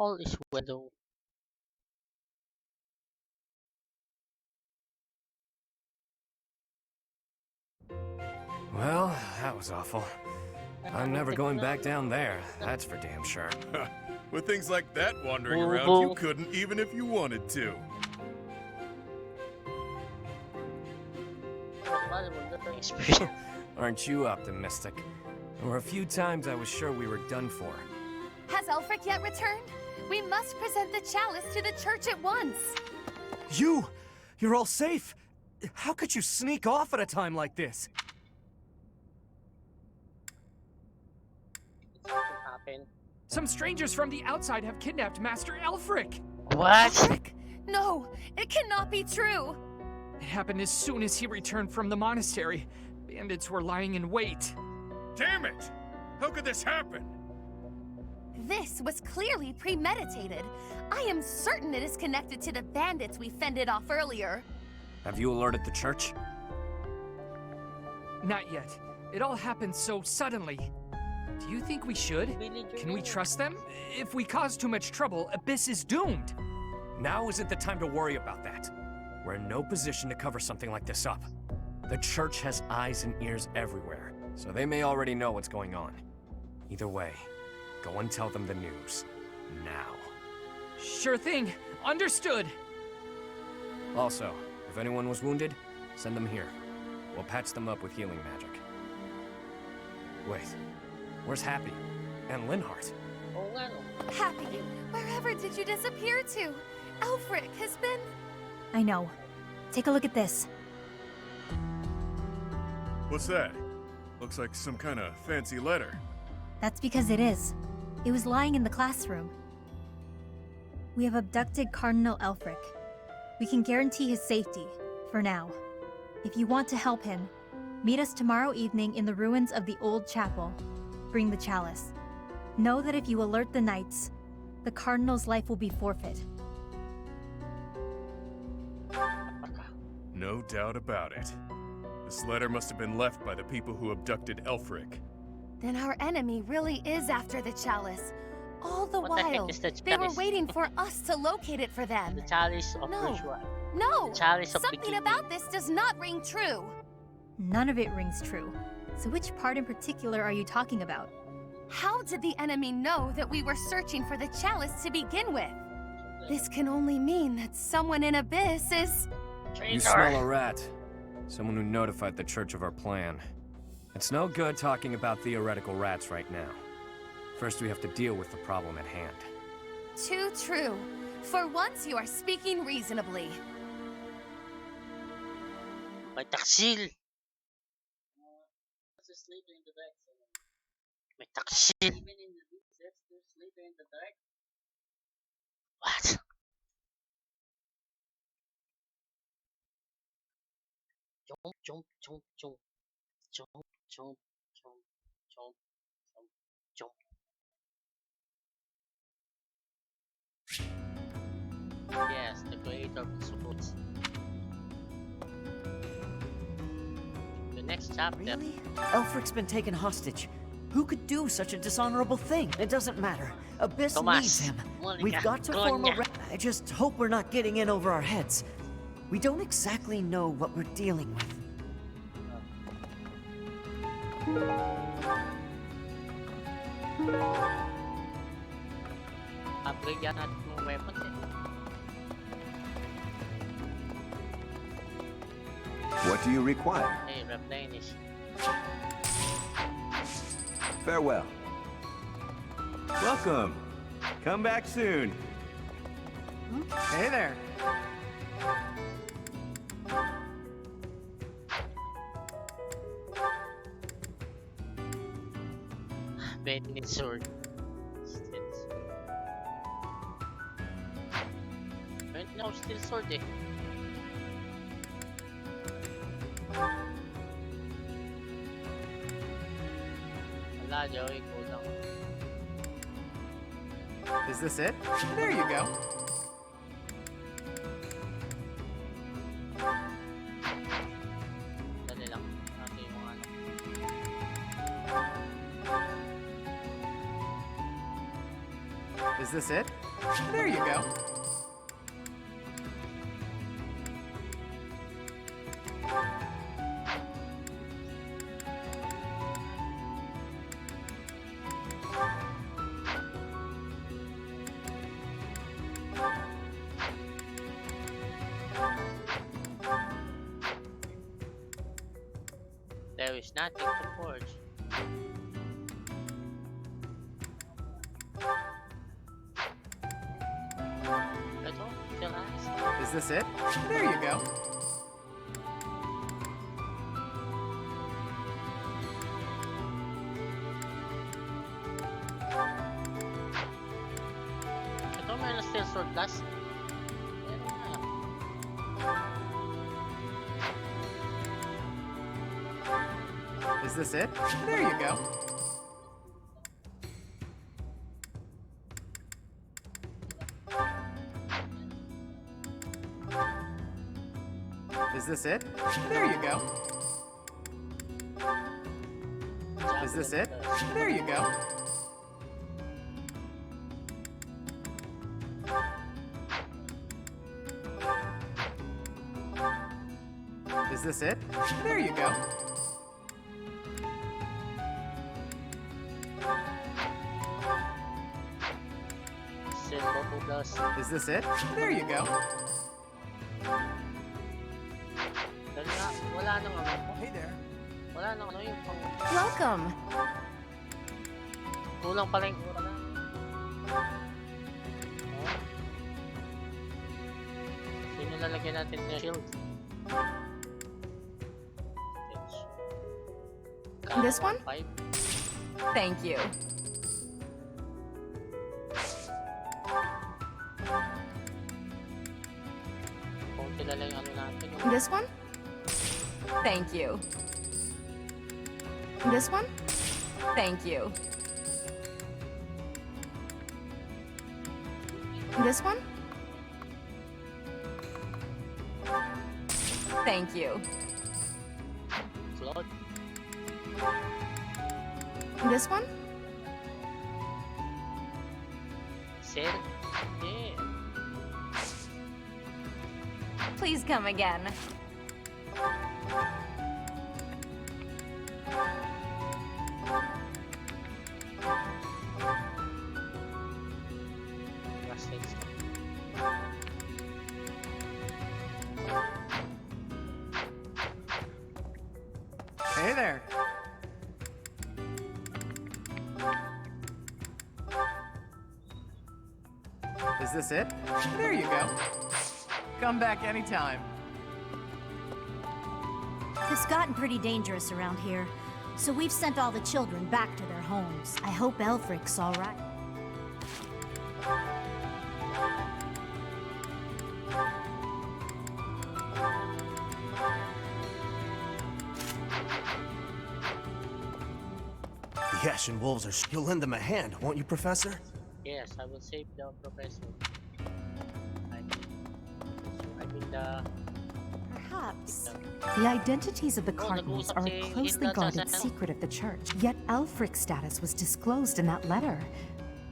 All is well though. Well, that was awful. I'm never going back down there, that's for damn sure. With things like that wandering around, you couldn't even if you wanted to. Aren't you optimistic? There were a few times I was sure we were done for. Has AELFRIC yet returned? We must present the chalice to the church at once. You're all safe. How could you sneak off at a time like this? Some strangers from the outside have kidnapped Master AELFRIC. What? AELFRIC? No, it cannot be true. It happened as soon as he returned from the monastery. Bandits were lying in wait. Damn it! How could this happen? This was clearly premeditated. I am certain it is connected to the bandits we fended off earlier. Have you alerted the church? Not yet. It all happened so suddenly. Do you think we should? Can we trust them? If we cause too much trouble, Abyss is doomed. Now isn't the time to worry about that. We're in no position to cover something like this up. The church has eyes and ears everywhere, so they may already know what's going on. Either way, go and tell them the news. Now. Sure thing. Understood. Also, if anyone was wounded, send them here. We'll patch them up with healing magic. Wait, where's Happy? And Linhart? Happy, wherever did you disappear to? AELFRIC has been... I know. Take a look at this. What's that? Looks like some kind of fancy letter. That's because it is. It was lying in the classroom. We have abducted Cardinal AELFRIC. We can guarantee his safety, for now. If you want to help him, meet us tomorrow evening in the ruins of the old chapel. Bring the chalice. Know that if you alert the knights, the Cardinal's life will be forfeit. No doubt about it. This letter must have been left by the people who abducted AELFRIC. Then our enemy really is after the chalice. All the What the heck while, is the they were chalice? waiting for us to locate it for them. The chalice of No. ritual. No! The chalice of Something beginning. about this does not ring true. None of it rings true. So which part in particular are you talking about? How did the enemy know that we were searching for the chalice to begin with? This can only mean that someone in Abyss is... You smell a rat. Someone who notified the church of our plan. It's no good talking about theoretical rats right now. First, we have to deal with the problem at hand. Too true. For once, you are speaking reasonably. May taksil. May taksil. What? Jump, jump, jump, jump. Jump, jump, jump, jump, jump, jump. Yes, the creator of the swords. The next chapter. Really? AELFRIC's been taken hostage. Who could do such a dishonorable thing? It doesn't matter. Abyss Tomas, needs him. Monica, We've got to form a... Gonya. I just hope we're not getting in over our heads. We don't exactly know what we're dealing with. Upgrade yan natin yung weapons eh. What do you require? Hey, replenish. Farewell. Welcome. Come back soon. Hey there. Bending sword. No, still sword eh. Wala, Joey. Kulang. Is this it? There you go. Dali lang. Natin yung ano. Is this it? There you go. There is nothing to forge. Ito, still has. Is this it? There you go. Ito, meron still sword class. Meron na. Is this it? There you go. Is this it? There you go. Is this it? There you go. Is this it? There you go. Silver plus. Is this it? There you go. Dali nga, wala nang ano. Hey there. Wala nang ano yung pang... Welcome. Kulang pala yung ura na. Oh. Sino lalagyan natin ng shield? This one? 5. Thank you. Konti na lang yung ano natin. This one? Thank you. This one? Thank you. This one? Thank you. Flood. This one? Sir? Yeah. Please come again. Bracelets. Hey there. Is this it? There you go. Come back anytime. It's gotten pretty dangerous around here, so we've sent all the children back to their homes. I hope AELFRIC's all right. The Ashen Wolves are... You'll lend them a hand, won't you, Professor? Yes, I will save the professor. I mean the... Perhaps. The identities of the Cardinals are a closely guarded secret of the Church, yet AELFRIC status was disclosed in that letter.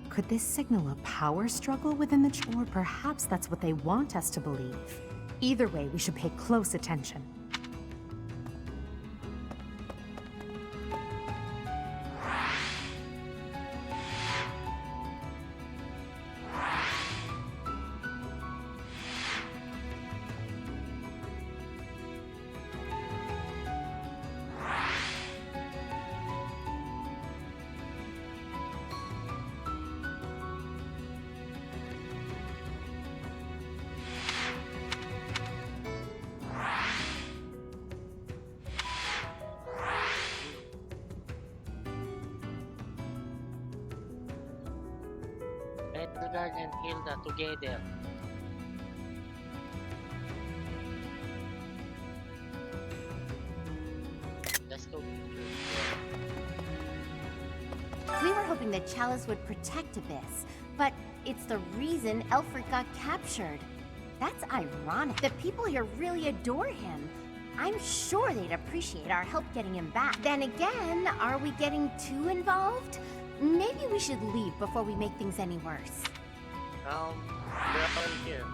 Could this signal a power struggle within the Church? Or perhaps that's what they want us to believe. Either way, we should pay close attention. Edgar and Hilda together. Let's go. We were hoping the Chalice would protect Abyss, but it's the reason AELFRIC got captured. That's ironic. The people here really adore him. I'm sure they'd appreciate our help getting him back. Then again, are we getting too involved? Maybe we should leave before we make things any worse. They're already here.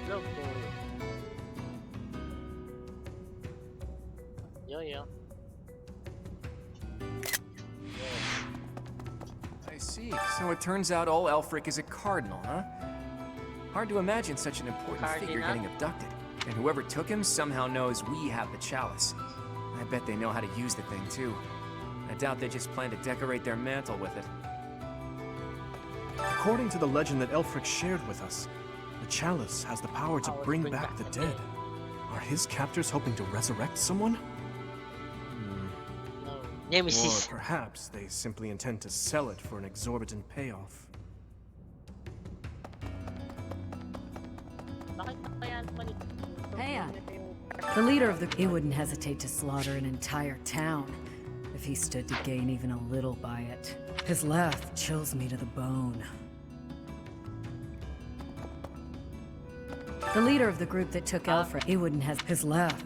Look. Yo. I see. So it turns out old AELFRIC is a cardinal, huh? Hard to imagine such an important figure getting abducted. And whoever took him somehow knows we have the chalice. I bet they know how to use the thing, too. I doubt they just plan to decorate their mantle with it. According to the legend that AELFRIC shared with us, the chalice has the power to bring back the dead. Are his captors hoping to resurrect someone? Nemesis. Or perhaps they simply intend to sell it for an exorbitant payoff. Hey, the leader of the... He wouldn't hesitate to slaughter an entire town if he stood to gain even a little by it. His laugh chills me to the bone. The leader of the group that took AELFRIC, he wouldn't have his laugh.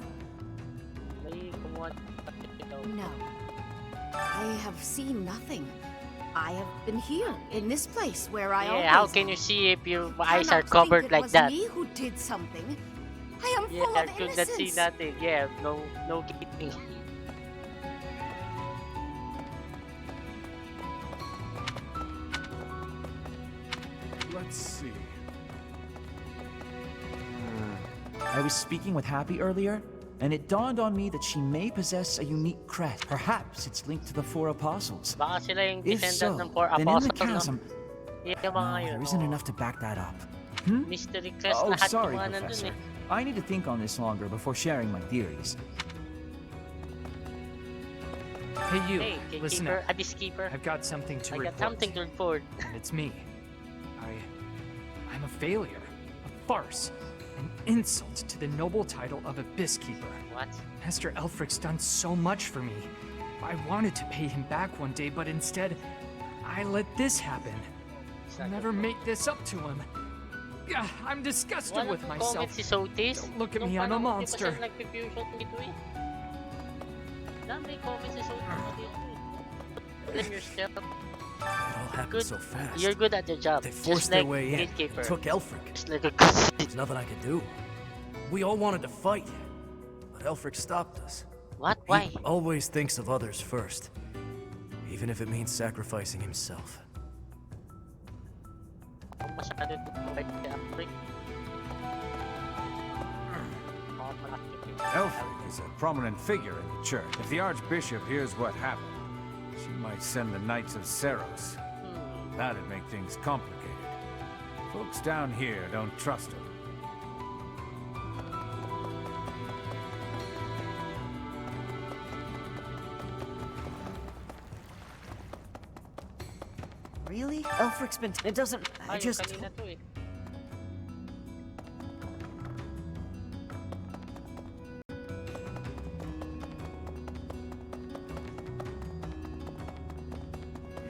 No. I have seen nothing. I have been here, in this place, where I always how can you see if your eyes are cannot covered think like it was that? me who did something. I am Yeah, full I of could not see innocence. nothing. Yeah, no kidding. Let's see. I was speaking with Happy earlier, and it dawned on me that she may possess a unique crest. Perhaps it's linked to the Four Apostles. Baka sila yung If descendant so, ng Four then in the Apostles, no? chasm, Yung mga no, yun, there isn't enough to back that up. Mystery quest Oh, lahat sorry, yung mga nandun Professor. eh. I need to think on this longer before sharing my theories. Hey, you. Hey, Listen gatekeeper, up. Abyss Keeper. I've got something to I report. got something to report. And it's me. I'm a failure, a farce, an insult to the noble title of Abyss Keeper. What? Master AELFRIC's done so much for me. I wanted to pay him back one day, but instead, I let this happen. I'll never make this up to him. I'm disgusted with myself. Si Sotis. Don't look at me, I'm a monster. Dami comments si Sotis dito eh. Blame yourself. It all happened so fast. You're good at your job. They Just forced like their way in, Gatekeeper. took AELFRIC. Just like a There's nothing I could do. We all wanted to fight, but AELFRIC stopped us. What? Why? He always thinks of others first, even if it means sacrificing himself. AELFRIC is a prominent figure in the church. If the Archbishop hears what happened, she might send the Knights of Seros. That'd make things complicated. Folks down here don't trust him. Really? AELFRIC's been... It doesn't... I just... Kanina to eh.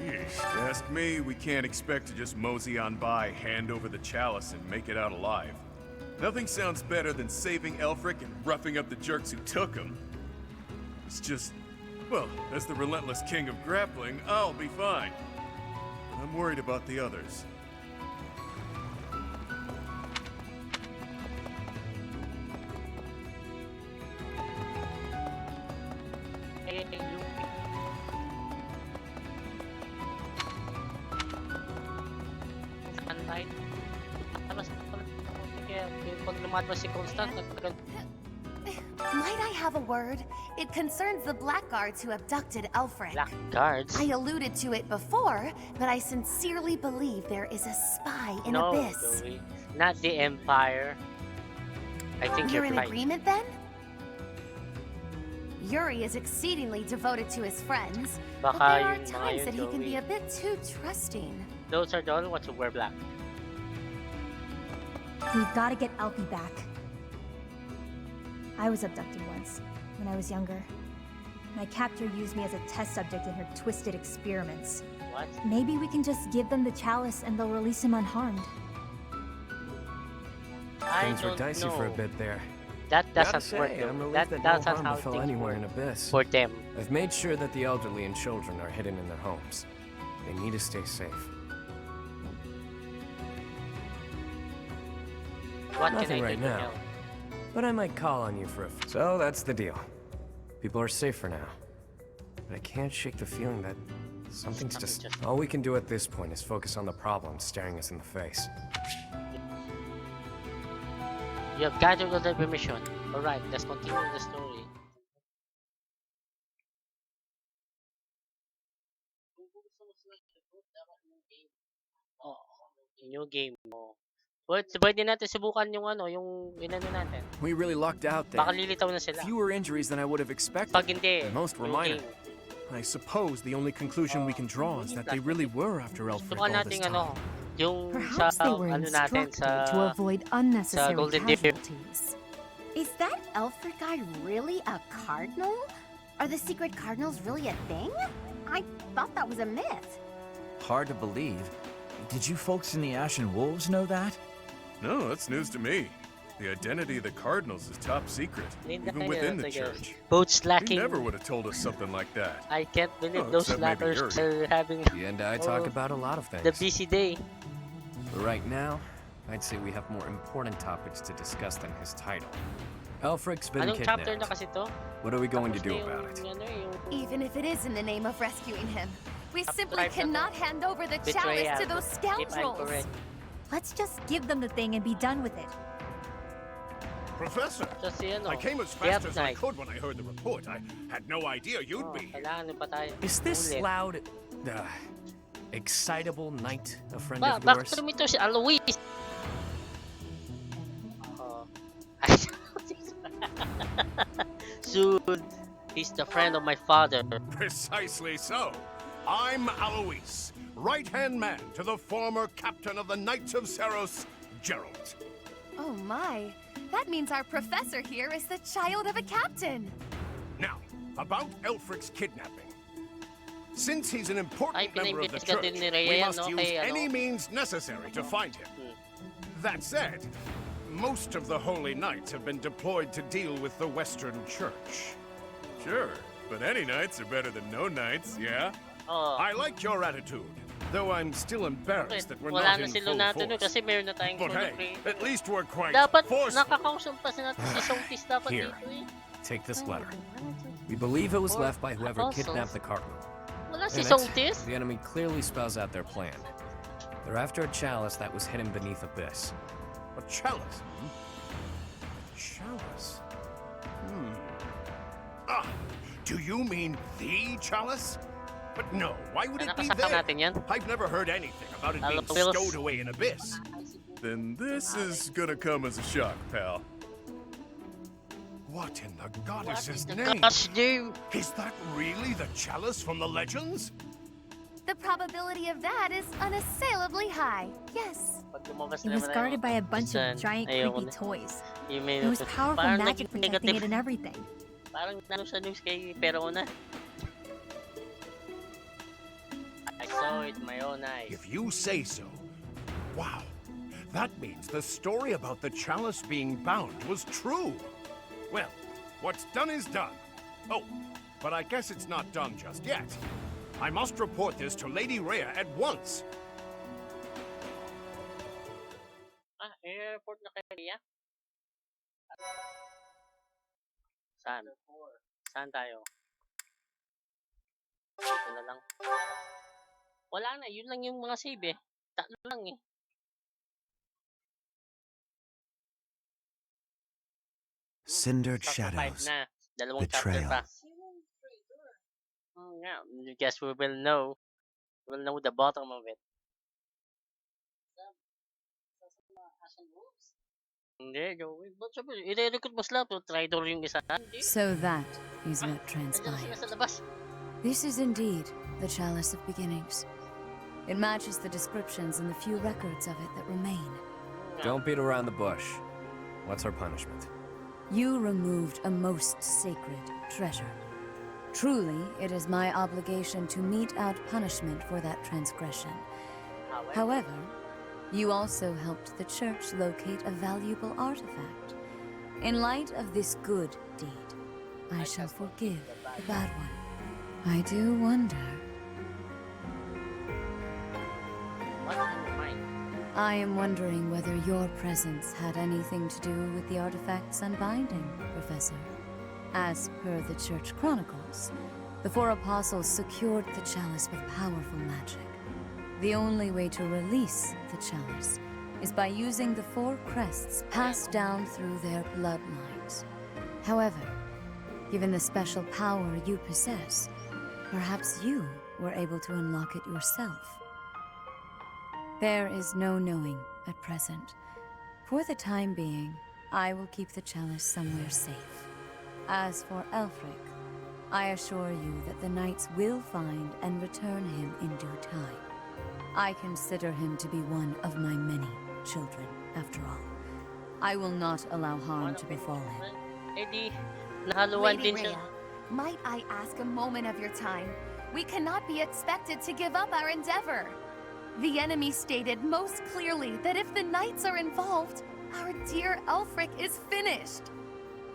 Yeesh, ask me, we can't expect to just mosey on by, hand over the chalice, and make it out alive. Nothing sounds better than saving AELFRIC and roughing up the jerks who took him. It's just... well, as the relentless king of grappling, I'll be fine. But I'm worried about the others. Hey, you. Sunlight. Pag lumalabas si Constant, Might I have a word? It concerns the Blackguards who abducted AELFRIC. Blackguards? I alluded to it before, but I sincerely believe there is a spy in No, Abyss. Joey. Not the Empire. I think You're you're in right. agreement then? Yuri is exceedingly devoted to his friends, but Baka there are yung mga times yun, that he can be Joey. a bit too trusting. Those are the only ones who wear black. We've got to get Alfie back. I was abducted once, when I was younger. My captor used me as a test subject in her twisted experiments. What? Maybe we can just give them the chalice and they'll release him unharmed. Things were dicey for a bit there. That Gotta doesn't say, work. I'm relieved That that no doesn't harm how befell things anyone work in Abyss. for them. I've made sure that the elderly and children are hidden in their homes. They need to stay safe. What Nothing can I right do to now, help? but I might call on you for a. So that's the deal. People are safe for now, but I can't shake the feeling that something's just. All we can do at this point is focus on the problem staring us in the face. You have gathered all the permission. Alright, let's continue the story. Oh, new game mo. Pwede natin subukan yung ano, yung inano natin. We really lucked out there. Baka lilitaw na sila. Fewer injuries than I would have expected. Pag hindi, and most were new minor. game. I suppose the only conclusion we can draw is that they really were after Elfric Subukan all this natin time. ano, yung Perhaps sa they were ano natin instructed sa to avoid unnecessary Golden Deer. casualties. Is that Elfric guy really a cardinal? Are the secret cardinals really a thing? I thought that was a myth. Hard to believe. Did you folks in the Ashen Wolves know that? No, that's news to me. The identity of the Cardinals is top secret, even within the church. Both He slacking. never would have told us something like that. I can't believe Oh, those except maybe slackers Yuri. are having He and I talk about a lot of things. the busy day. But right now, I'd say we have more important topics to discuss than his title. Elfric's been Anong chapter na kidnapped. kasi to? What are we going to Tapos do na yung, about it? ano, yung Even if it is in the name of rescuing him, we simply Right, cannot hand over the chalice betrayal, to those if I'm scoundrels. correct. Let's just give them the thing and be done with it. Professor, Just si ano, I came as Death fast as I Knight. could when I heard the report. I had no idea you'd Oh, be here. kailangan pa tayo. Is this Ulit. loud, excitable knight a friend Ba, of bakit yours? tumito si Alois? Oh. Soon, he's the friend of my father. Precisely so. I'm Alois, right-hand man to the former captain of the Knights of Seros, Gerald. Oh my, that means our professor here is the child of a captain. Now, about Elfric's kidnapping. Since he's an Ay, important member of the pinaimbestiga church, din ni Rhea we yan, must no? use Kay, ano? any means necessary to find him. That said, most of the Holy Knights have been deployed to deal with the Western Church. Sure, but any knights are better than no knights, yeah? Oh. I like your attitude, though I'm still embarrassed that we're Wala not na in si full Lunato force. kasi meron na tayong But solo hey, creator. at least we're quite Dapat forceful. nakakausap pa natin si Sotis dapat Here. dito eh. Take this letter. We believe it was Or left by whoever apostles. kidnapped the cardinal. Wala si In it, Sotis. the enemy clearly spells out their plan. They're after a chalice that was hidden beneath Abyss. A chalice? A chalice? Ah, do you mean the chalice? But no, why would it be Nakasakal there? natin yan. I've never heard anything about it being Wills. stowed away in Abyss. Then this is gonna come as a shock, pal. What in the goddess's the name? gosh name? Is that really the chalice from the legends? The probability of that is unassailably high. Yes. Pag lumabas It was naman guarded by a bunch Saan? of giant Ayoko creepy na. toys. Yung may There was powerful parang magic naging protecting negative. it and everything. Parang nano sa news kay Perona. I saw it with my own eyes. If you say so. Wow. That means the story about the chalice being bound was true. Well, what's done is done. Oh, but I guess it's not done just yet. I must report this to Lady Rhea at once. Ah, airport na kay Rhea? Saan? Saan tayo? Dito na lang. Wala na, yun lang yung mga save eh. Tatlo lang eh. Cindered Chapter 5 Shadows. na. Dalawang chapter Betrayal. pa. Yeah, I guess we will know. We will know the bottom of it. Hindi, but sabi, i-recruit mo sila to traitor yung isa. Hindi. So that is what Nandiyan transpired. sila sa labas. This is indeed the Chalice of Beginnings. It matches the descriptions and the few records of it that remain. Don't beat around the bush. What's our punishment? You removed a most sacred treasure. Truly, it is my obligation to mete out punishment for that transgression. However, you also helped the church locate a valuable artifact. In light of this good deed, I shall forgive the bad one. I do wonder. What's in your mind? I am wondering whether your presence had anything to do with the artifact's unbinding, Professor. As per the Church Chronicles, the four apostles secured the chalice with powerful magic. The only way to release the chalice is by using the four crests passed down through their bloodlines. However, given the special power you possess, perhaps you were able to unlock it yourself. There is no knowing at present. For the time being, I will keep the chalice somewhere safe. As for AELFRIC, I assure you that the knights will find and return him in due time. I consider him to be one of my many children, after all. I will not allow harm to befall him. Lady, nahaluan Lady din siya. Rhea, might I ask a moment of your time? We cannot be expected to give up our endeavor. The enemy stated most clearly that if the knights are involved, our dear AELFRIC is finished.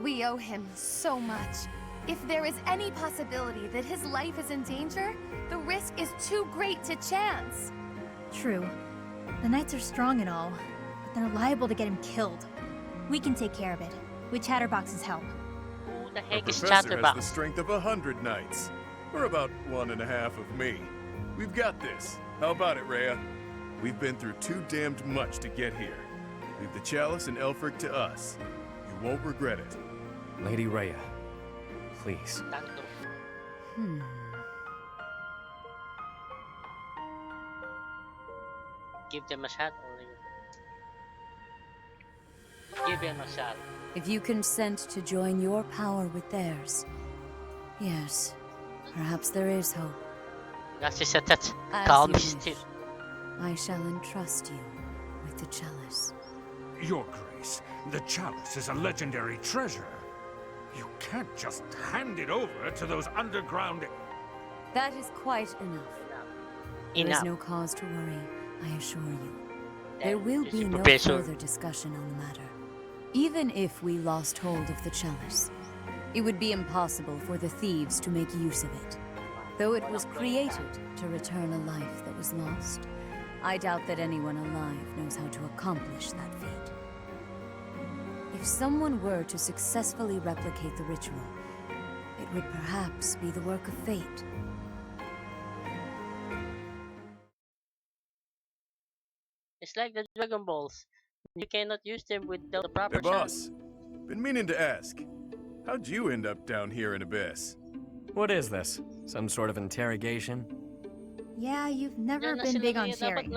We owe him so much. If there is any possibility that his life is in danger, the risk is too great to chance. True. The knights are strong and all, but they're liable to get him killed. We can take care of it, with Chatterbox's help. Who the Our heck is professor has the Chatterbox? strength of 100 knights. Or about 1.5 of me. We've got this. How about it, Rhea? We've been through too damned much to get here. Leave the chalice and AELFRIC to us. You won't regret it. Lady Rhea, please. Give them a shot or give them a shot. If you consent to join your power with theirs, yes, perhaps there is hope. Kasi sa tat, As calm you still. wish, I shall entrust you with the chalice. Your Grace, the chalice is a legendary treasure. You can't just hand it over to those underground... That is quite enough. There is no cause to worry, I assure you. There will be no further discussion on the matter. Even if we lost hold of the chalice, it would be impossible for the thieves to make use of it. Though it was created to return a life that was lost, I doubt that anyone alive knows how to accomplish that feat. If someone were to successfully replicate the ritual, it would perhaps be the work of fate. It's like the Dragon Balls. You cannot use them without the proper Hey, boss. Been meaning to ask. How'd you end up down here in Abyss? What is this? Some sort of interrogation? Yeah, you've never been big on sharing.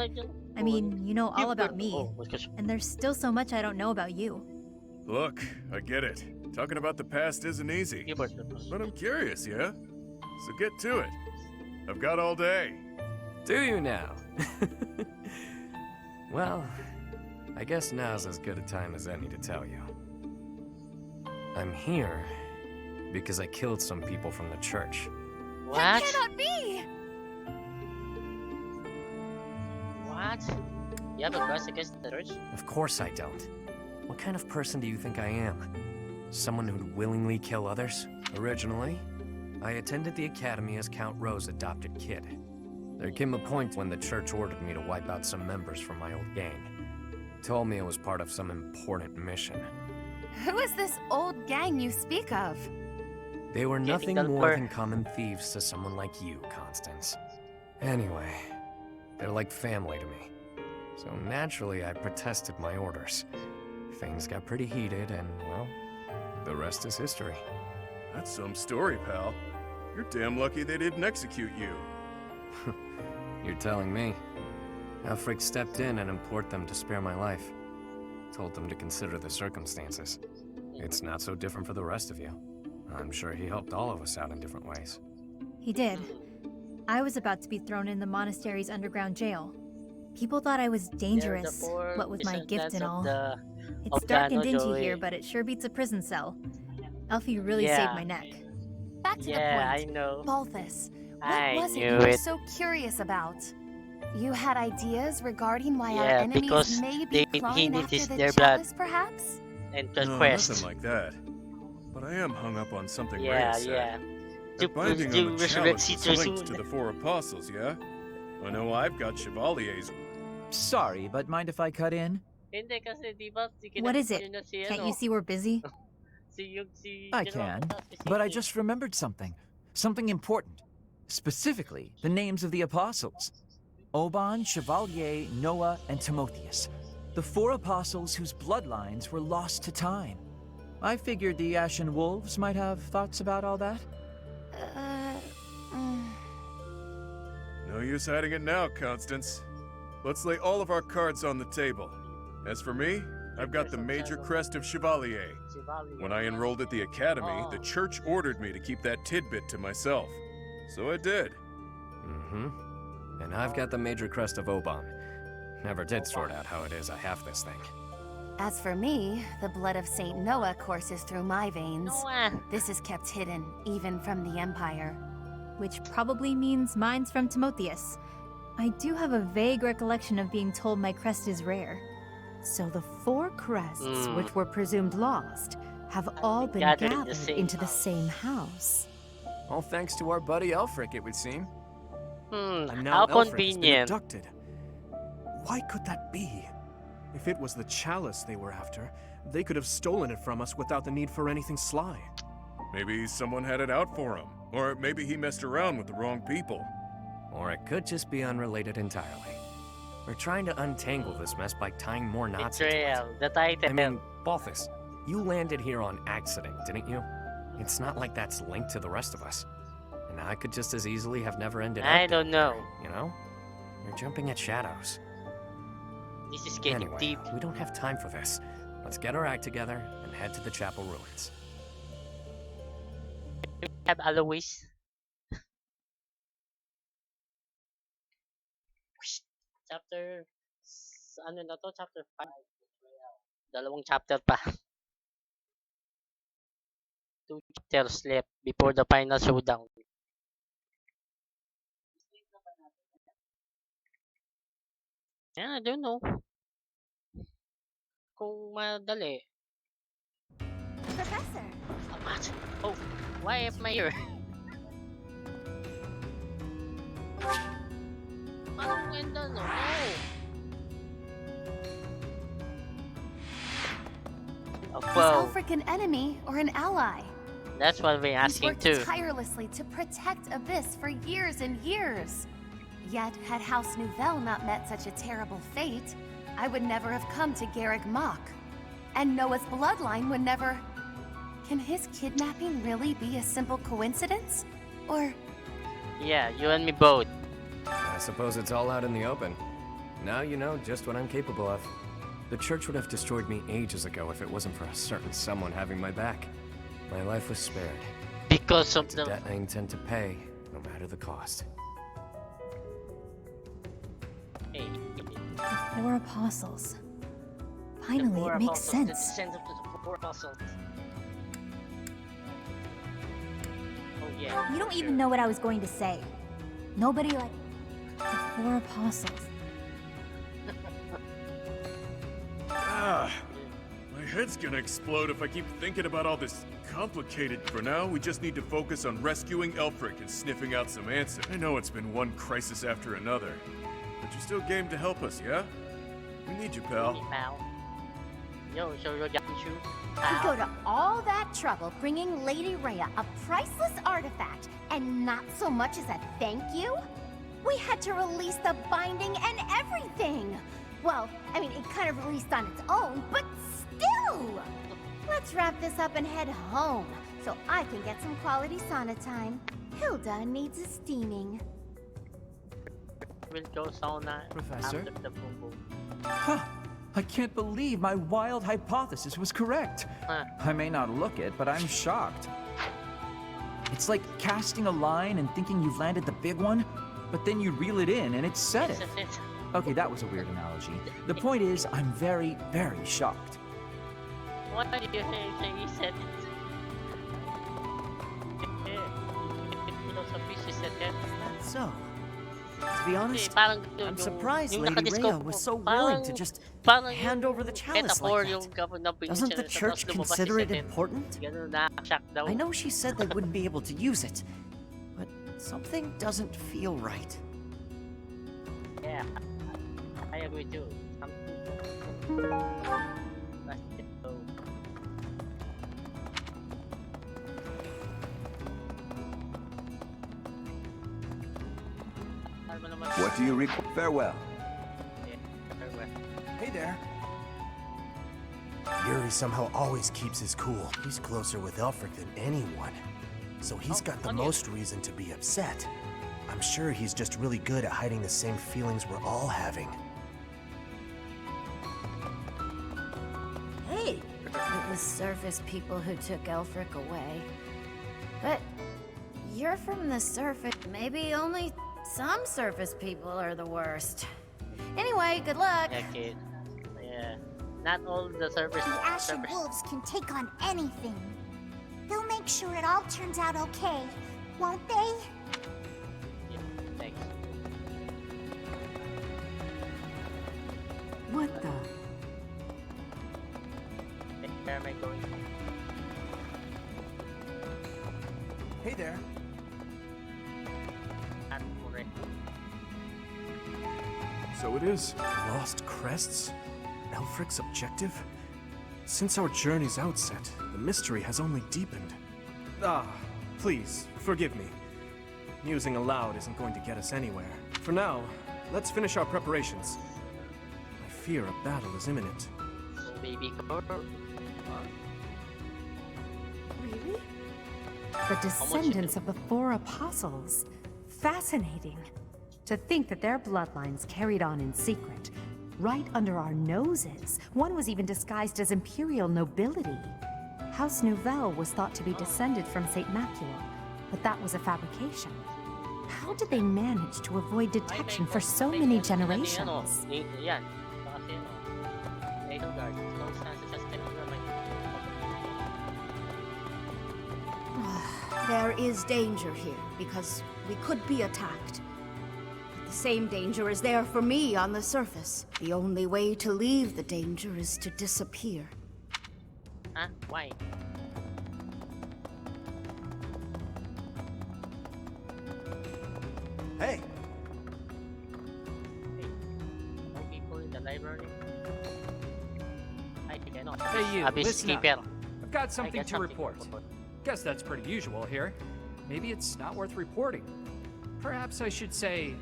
I mean, you know all about me, and there's still so much I don't know about you. Look, I get it. Talking about the past isn't easy. But I'm curious, yeah? So get to it. I've got all day. Do you now? Well, I guess now's as good a time as any to tell you. I'm here because I killed some people from the church. What? That cannot be! What? You have a quest against the church? Of course I don't. What kind of person do you think I am? Someone who'd willingly kill others? Originally, I attended the academy as Count Ro's adopted kid. There came a point when the church ordered me to wipe out some members from my old gang. Told me it was part of some important mission. Who is this old gang you speak of? They were nothing more than common thieves to someone like you, Constance. Anyway, they're like family to me. So naturally, I protested my orders. Things got pretty heated and, well, the rest is history. That's some story, pal. You're damn lucky they didn't execute you. You're telling me. AELFRIC stepped in and implored them to spare my life. Told them to consider the circumstances. It's not so different for the rest of you. I'm sure he helped all of us out in different ways. He did. I was about to be thrown in the monastery's underground jail. People thought I was dangerous, what with my gift and all. It's dark and dingy here, but it sure beats a prison cell. Elfie really saved my neck. back to the Yeah, I point. know. Balthus, what I was it knew you were it. so curious about? You had ideas regarding why our Yeah, enemies because may be he clawing needs after the their blood chalice, perhaps? and No, nothing quest. like that. But I am hung up on something Yeah, Rhea said. yeah. That binding Do on the resurrect chalice was Caesar linked soon. to the Four Apostles, yeah? I know I've got Chevalier's. Sorry, but mind if I cut in? Hindi kasi di ba What is kinabit it? nyo na si Can't ano, you see we're busy? si I General can, Katas, si but I Cindy. just remembered something. Something important. Specifically, the names of the apostles. Oban, Chevalier, Noah, and Timotheus. The 4 apostles whose bloodlines were lost to time. I figured the Ashen Wolves might have thoughts about all that. No use hiding it now, Constance. Let's lay all of our cards on the table. As for me, I've got the major crest of Chevalier. When I enrolled at the academy, the church ordered me to keep that tidbit to myself. So I did. Mm-hmm. And I've got the major crest of Oban. Never did sort out how it is I have this thing. As for me, the blood of Saint Noah courses through my veins. This is kept hidden, even from the Empire. Which probably means mine's from Timotheus. I do have a vague recollection of being told my crest is rare. So the 4 crests, which were presumed lost, have all been gathered gathered in the same into the house. same house. All thanks to our buddy AELFRIC, it would seem. And how now AELFRIC has been convenient. abducted. Why could that be? If it was the chalice they were after, they could have stolen it from us without the need for anything sly. Maybe someone had it out for him. Or maybe he messed around with the wrong people. Or it could just be unrelated entirely. We're trying to untangle this mess by tying more knots into it. Betrayal, the title. I mean, Balthus, you landed here on accident, didn't you? It's not like that's linked to the rest of us. And I could just as easily have never ended up I don't down know. here, you know? You're jumping at shadows. This is getting Anyway, deep. we don't have time for this. Let's get our act together and head to the chapel ruins. Have Alois. Chapter... Ano na to? Chapter 5. Dalawang chapter pa. 2 chapters left before the final showdown. Yeah, I don't know. Kung madali. Professor! Oh, what? Oh, why am I here? Parang ganda, no? Oh, Is well, AELFRIC an enemy or an ally? that's what we're He's asking worked too. tirelessly to protect Abyss for years and years. Yet, had House Nouvelle not met such a terrible fate, I would never have come to Garrick Mach. And Noah's bloodline would never... Can his kidnapping really be a simple coincidence? Or... Yeah, you and me both. I suppose it's all out in the open. Now you know just what I'm capable of. The church would have destroyed me ages ago if it wasn't for a certain someone having my back. My life was spared. Because of It's a debt I intend to pay, no matter the cost. Hey, The 4 apostles. Finally, it makes sense. The descent of the 4 apostles. Oh yeah. You don't even know what I was going to say. Nobody like the 4 apostles. Ah, my head's gonna explode if I keep thinking about all this complicated. For now, we just need to focus on rescuing AELFRIC and sniffing out some answers. I know it's been one crisis after another, but you're still game to help us, yeah? We need you, pal. Pal. Yo, so you got you. We go to all that trouble bringing Lady Rhea a priceless artifact, and not so much as a thank you? We had to release the binding and everything! Well, I mean, it kind of released on its own, but still! Let's wrap this up and head home, so I can get some quality sauna time. Hilda needs a steaming. Will go sauna Professor? after the boom. Huh! I can't believe my wild hypothesis was correct. I may not look it, but I'm shocked. It's like casting a line and thinking you've landed the big one, but then you reel it in and it's set it. Okay, that was a weird analogy. The point is, I'm very, very shocked. What did you say? You said it. so. To be honest, parang I'm surprised yung Lady Rhea was so willing to just hand over the chalice like that. Doesn't the church consider it important? I know she said they wouldn't be able to use it, but something doesn't feel right. Yeah, I agree too. What do you require? Farewell. Hey there. Yuri somehow always keeps his cool. He's closer with AELFRIC than anyone. So he's got the most reason to be upset. I'm sure he's just really good at hiding the same feelings we're all having. Hey! It was surface people who took AELFRIC away. But you're from the surface. Maybe only some surface people are the worst. Anyway, good luck. Yeah, kid. Yeah. Not all the surface. The Ashen Wolves can take on anything. They'll make sure it all turns out okay, won't they? Yeah, thanks. What the? Where am I going? Hey there. So it is. Lost crests? AELFRIC's objective? Since our journey's outset, the mystery has only deepened. Please, forgive me. Musing aloud isn't going to get us anywhere. For now, let's finish our preparations. I fear a battle is imminent. Baby girl. Really? The descendants of the four apostles. Fascinating. To think that their bloodlines carried on in secret, right under our noses. One was even disguised as imperial nobility. House Nouvelle was thought to be descended from Saint Macula, but that was a fabrication. How did they manage to avoid detection for so many generations? There is danger here, because we could be attacked. But the same danger is there for me on the surface. The only way to leave the danger is to disappear. Huh? Why? Hey! No people in the library? I cannot. Hey you, Abyss listen up. Keeper. I've got something to report. Guess that's pretty usual here. Maybe it's not worth reporting. Perhaps I should say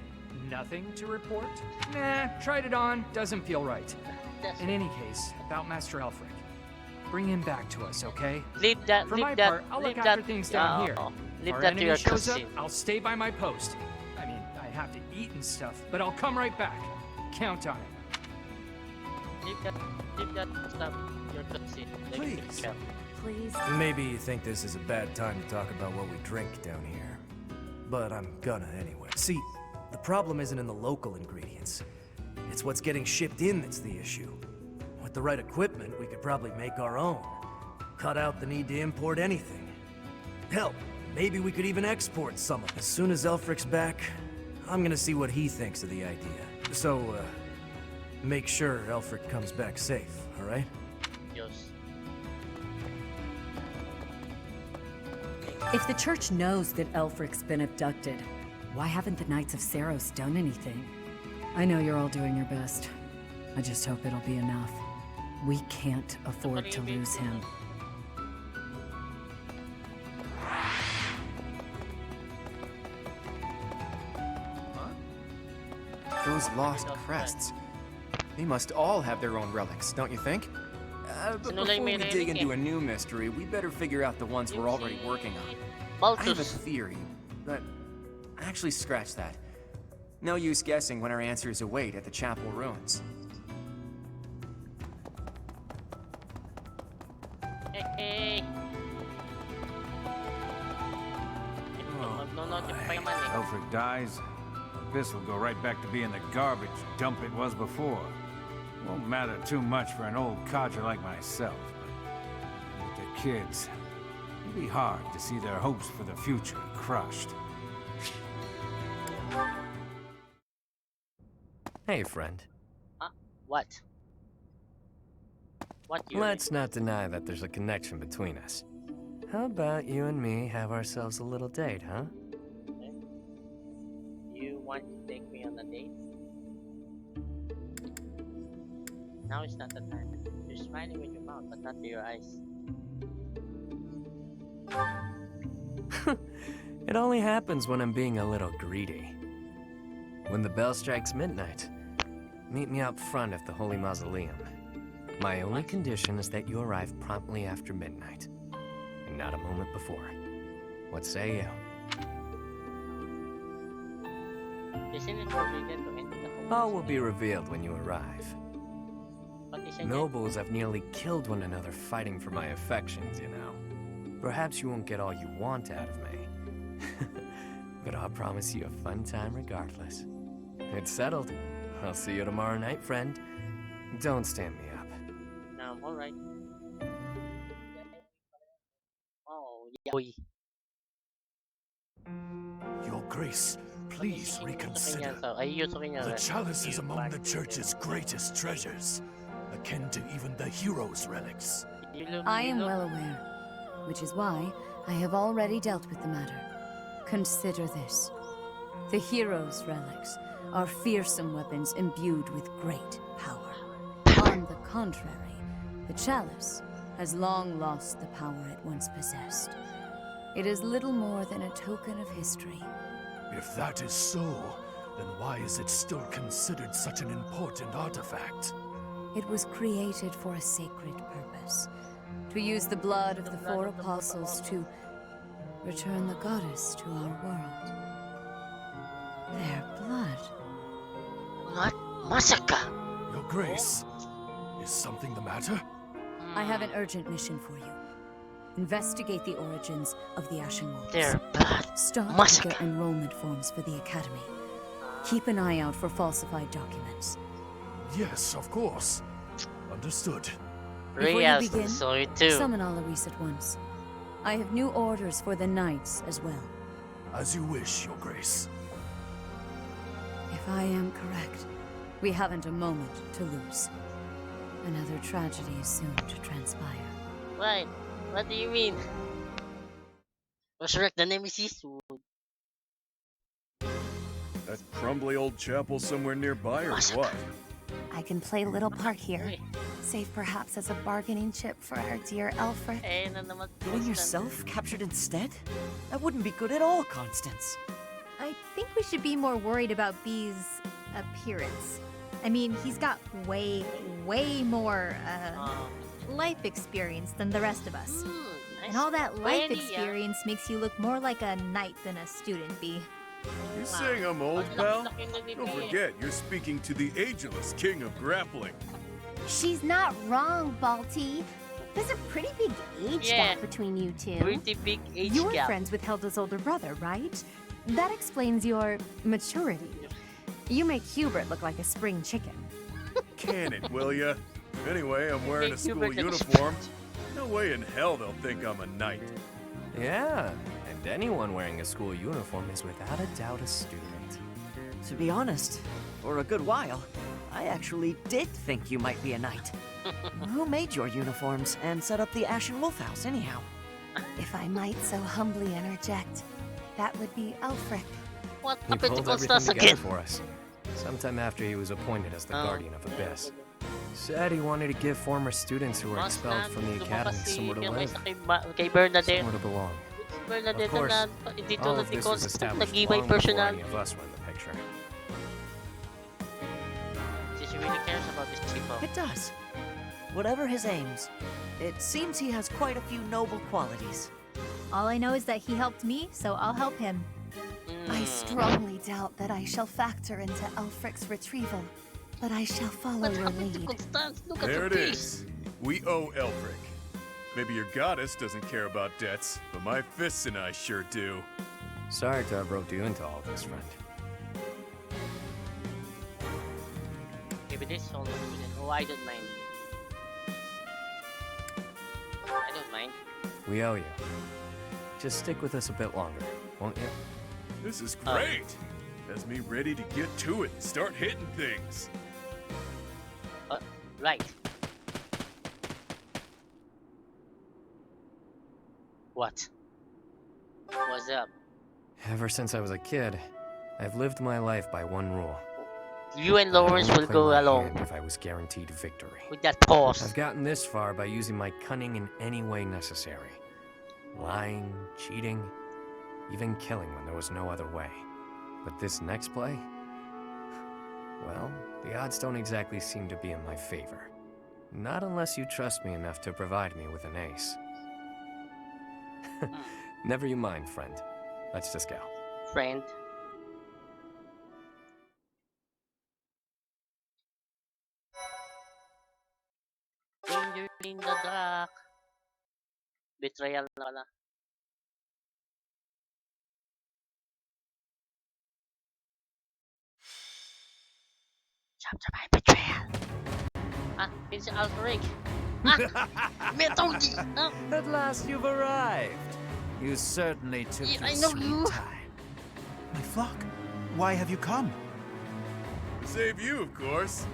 nothing to report? Nah, tried it on, doesn't feel right. In any case, about Master AELFRIC. Bring him back to us, okay? Leave that. For leave my that. part, I'll leave look that. after things down here. Leave If our that to enemy your shows up, cousin. I'll stay by my post. I mean, I have to eat and stuff, but I'll come right back. Count on it. Leave that stuff to your cousin. Please. Please. Maybe you think this is a bad time to talk about what we drink down here. But I'm gonna anyway. See, the problem isn't in the local ingredients. It's what's getting shipped in that's the issue. With the right equipment, we could probably make our own. Cut out the need to import anything. Hell, maybe we could even export some of it. As soon as AELFRIC's back, I'm gonna see what he thinks of the idea. So, make sure AELFRIC comes back safe, alright? Yes. If the church knows that AELFRIC's been abducted, why haven't the Knights of Seiros done anything? I know you're all doing your best. I just hope it'll be enough. We can't afford to lose him. Those lost crests. They must all have their own relics, don't you think? But before we dig into a new mystery, we better figure out the ones we're already working on. I have a theory, but actually scratch that. No use guessing when our answers await at the chapel ruins. Hey. AELFRIC dies, this will go right back to being the garbage dump it was before. Won't matter too much for an old codger like myself, but with the kids, it'll be hard to see their hopes for the future crushed. Hey, friend. What? What, Yuri? Let's not deny that there's a connection between us. How about you and me have ourselves a little date, huh? Okay. You want to take me on a date? Now is not the time. You're smiling with your mouth, but not with your eyes. It only happens when I'm being a little greedy. When the bell strikes midnight, meet me out front of the Holy Mausoleum. My only condition is that you arrive promptly after midnight, and not a moment before. What say you? Isn't it forbidden to enter the Holy All will be revealed when you arrive. But isn't Nobles have nearly killed one another fighting for my affections, you know. Perhaps you won't get all you want out of me. But I'll promise you a fun time regardless. It's settled. I'll see you tomorrow night, friend. Don't stand me up. No, I'm alright. Oh, yeah. Boy. Your Grace, please reconsider. The The chalice is among the church's greatest treasures, akin to even the hero's relics. I am well aware, which is why I have already dealt with the matter. Consider this. The hero's relics are fearsome weapons imbued with great power. On the contrary, the chalice has long lost the power it once possessed. It is little more than a token of history. If that is so, then why is it still considered such an important artifact? It was created for a sacred purpose. To use the blood of the four apostles to return the goddess to our world. Their blood. What? Masaka! Your Grace, is something the matter? I have an urgent mission for you. Investigate the origins of the Ashen Wolves. Their blood. Start Masaka. to get enrollment forms for the Academy. Keep an eye out for falsified documents. Yes, of course. Understood. Before you begin, sorry too. summon Alaris at once. I have new orders for the knights as well. As you wish, Your Grace. If I am correct, we haven't a moment to lose. Another tragedy is soon to transpire. Right. What do you mean? Resurrect the Nemesis? That crumbly old chapel somewhere nearby, or what? I can play a little part here. Save perhaps as a bargaining chip for our dear Aelfric. Getting yourself captured instead? That wouldn't be good at all, Constance. I think we should be more worried about B's appearance. I mean, he's got way more life experience than the rest of us. And all that life experience makes you look more like a knight than a student, B. You saying I'm old, pal? Don't forget, you're speaking to the ageless king of grappling. She's not wrong, Balti. There's a pretty big age gap between you two. Pretty big age You're gap. friends with Hilda's older brother, right? That explains your maturity. You make Hubert look like a spring chicken. Can it, will ya? Anyway, I'm wearing a school Hubert looks- uniform. No way in hell they'll think I'm a knight. Yeah, and anyone wearing a school uniform is without a doubt a student. To be honest, for a good while, I actually did think you might be a knight. Who made your uniforms and set up the Ashen Wolf house, anyhow? If I might so humbly interject, that would be Aelfric. What He happened to pulled everything Constance together again? for us. Sometime after he was appointed as the Guardian of Abyss. Said he wanted to give former students who were expelled from the academy somewhere to live, Kay Bernadette. somewhere to belong. Bernadette Of course, na hindi all tulad of ni this was Constance established nag-ibay long before personal. any of us were in the picture. She really cares about this people. It does. Whatever his aims, it seems he has quite a few noble qualities. All I know is that he helped me, so I'll help him. I strongly doubt that I shall factor into Aelfric's retrieval, but I shall follow your lead. There it is. We owe Elfric. Maybe your goddess doesn't care about debts, but my fists and I sure do. Sorry to have roped you into all this, friend. Maybe this all oh, I don't mind. I don't mind. We owe you. Just stick with us a bit longer, won't you? This is great. Has me ready to get to it and start hitting things. Right. What? What's up? Ever since I was a kid, I've lived my life by one rule. You and Lawrence will go along. If I was guaranteed victory. With that pause. I've gotten this far by using my cunning in any way necessary. Lying, cheating, even killing when there was no other way. But this next play? Well, the odds don't exactly seem to be in my favor. Not unless you trust me enough to provide me with an ace. Never you mind, friend. Let's just go. Friend. Danger in the dark. Betrayal na pala. Chapter by betrayal. It's AELFRIC. Method. At last you've arrived. You certainly took your sweet time. My flock, why have you come? To save you, of course.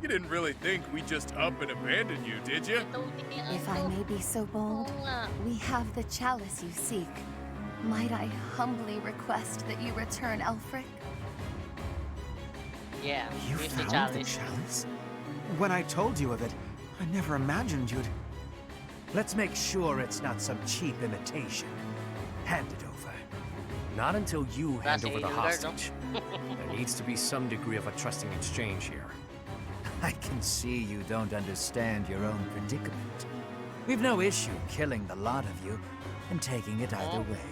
You didn't really think we just up and abandon you, did you? If I may be so bold, we have the chalice you seek. Might I humbly request that you return AELFRIC? Yeah, You here's the found the chalice. chalice? When I told you of it, I never imagined you'd... Let's make sure it's not some cheap imitation. Hand it over. Not until you hand over the Edelgard, no? hostage. There needs to be some degree of a trusting exchange here. I can see you don't understand your own predicament. We've no issue killing the lot of you and taking it either way.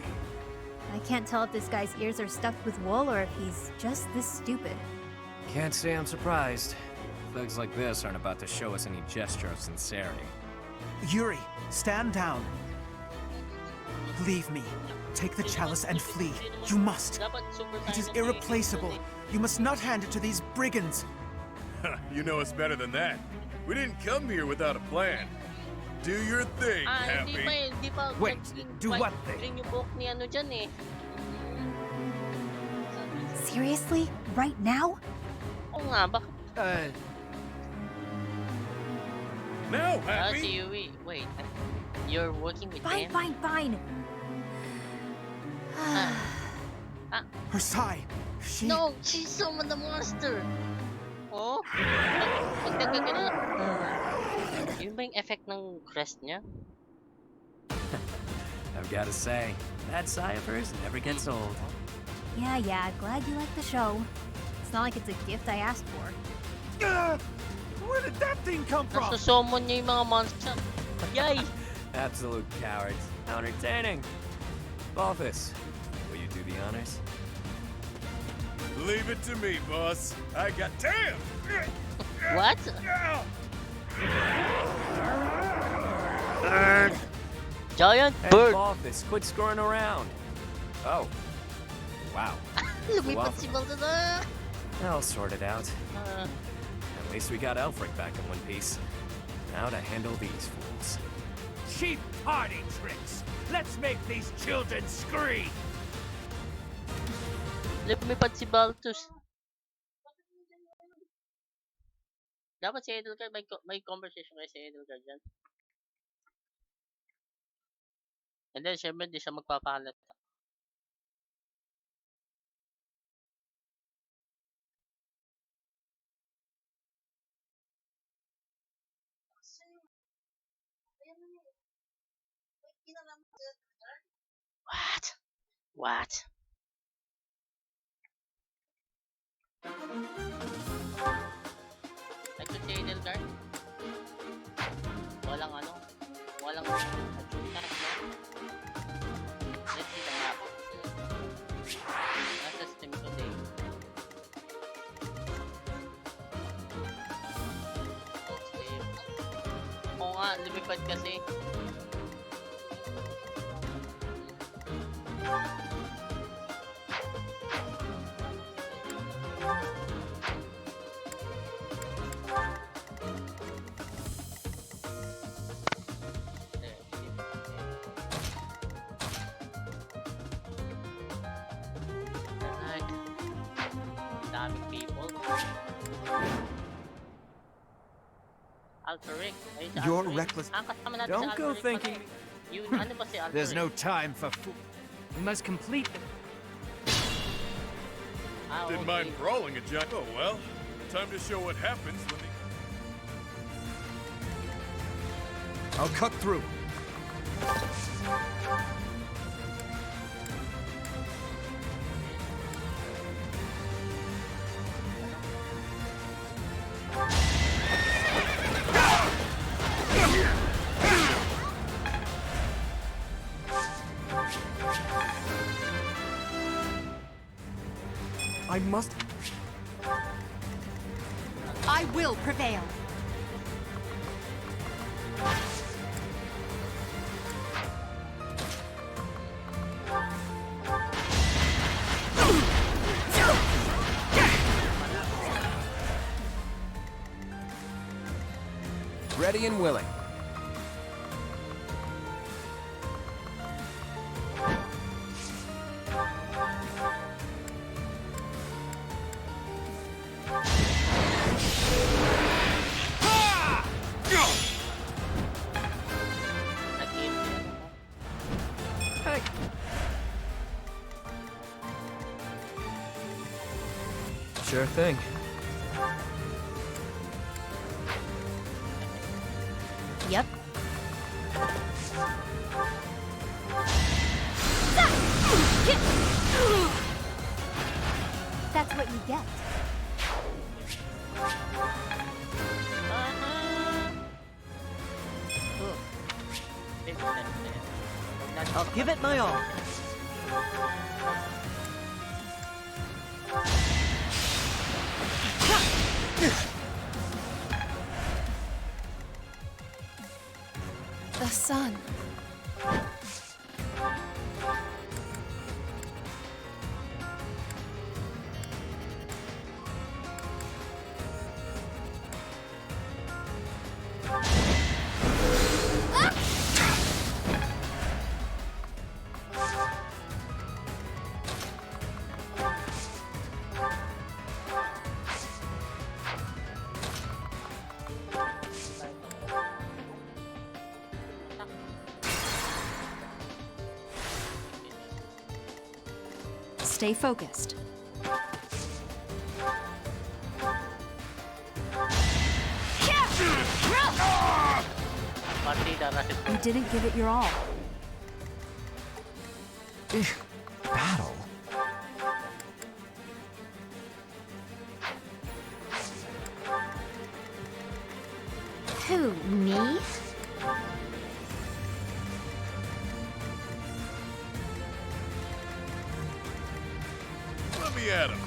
I can't tell if this guy's ears are stuffed with wool or if he's just this stupid. Can't say I'm surprised. Thugs like this aren't about to show us any gesture of sincerity. Yuri, stand down. Leave me. Take the chalice and flee. You must. It is irreplaceable. You must not hand it to these brigands. You know us better than that. We didn't come here without a plan. Do your thing, Happy. Hindi pa. Wait, do what thing? Rin yung buhok ni ano dyan eh. Seriously? Right now? Oo nga, bakit? Now, Happy. Si Yui. Wait. You're working with Fine, them? fine. Her sigh. She... No, she summoned the monster. Oh? Pag nagkagano. Yun ba yung effect ng crest niya? I've got to say, that sigh of hers never gets old. Yeah, glad you like the show. It's not like it's a gift I asked for. Where did that thing come from? Nasusummon niya yung mga monster. Yay! Absolute cowards. How entertaining. Balthus, will you do the honors? Leave it to me, boss. I got... Damn! What? Bird! Giant Hey, bird! Balthus, quit screwing around. Oh. Wow. Lumipat si Balthus na! I'll sort it out. At least we got AELFRIC back in one piece. Now to handle these fools. Cheap party tricks! Let's make these children scream! Lumipat si Balthus. Dapat si Edelgard, may conversation kayo si Edelgard dyan. And then, syempre, di siya magpapahalat. What? Ito si Edelgard. Walang ano. Walang achievement, no? Let's see the map. Nasa Steam today. Oo nga, lumipad kasi. AELFRIC. Ayun si You're AELFRIC. reckless. Kasama natin Don't si go AELFRIC thinking. pala. Yun, ano ba si AELFRIC? There's no time for fool. We must complete the... Didn't mind brawling a giant. Oh well, time to show what happens when they. I'll cut through. I must... I will prevail. Ready and willing. Hey! Sure thing. Yep. That's what you get. I'll give it my all. The sun. Stay focused. You didn't give it your all. Battle? Who, me? Let me at him.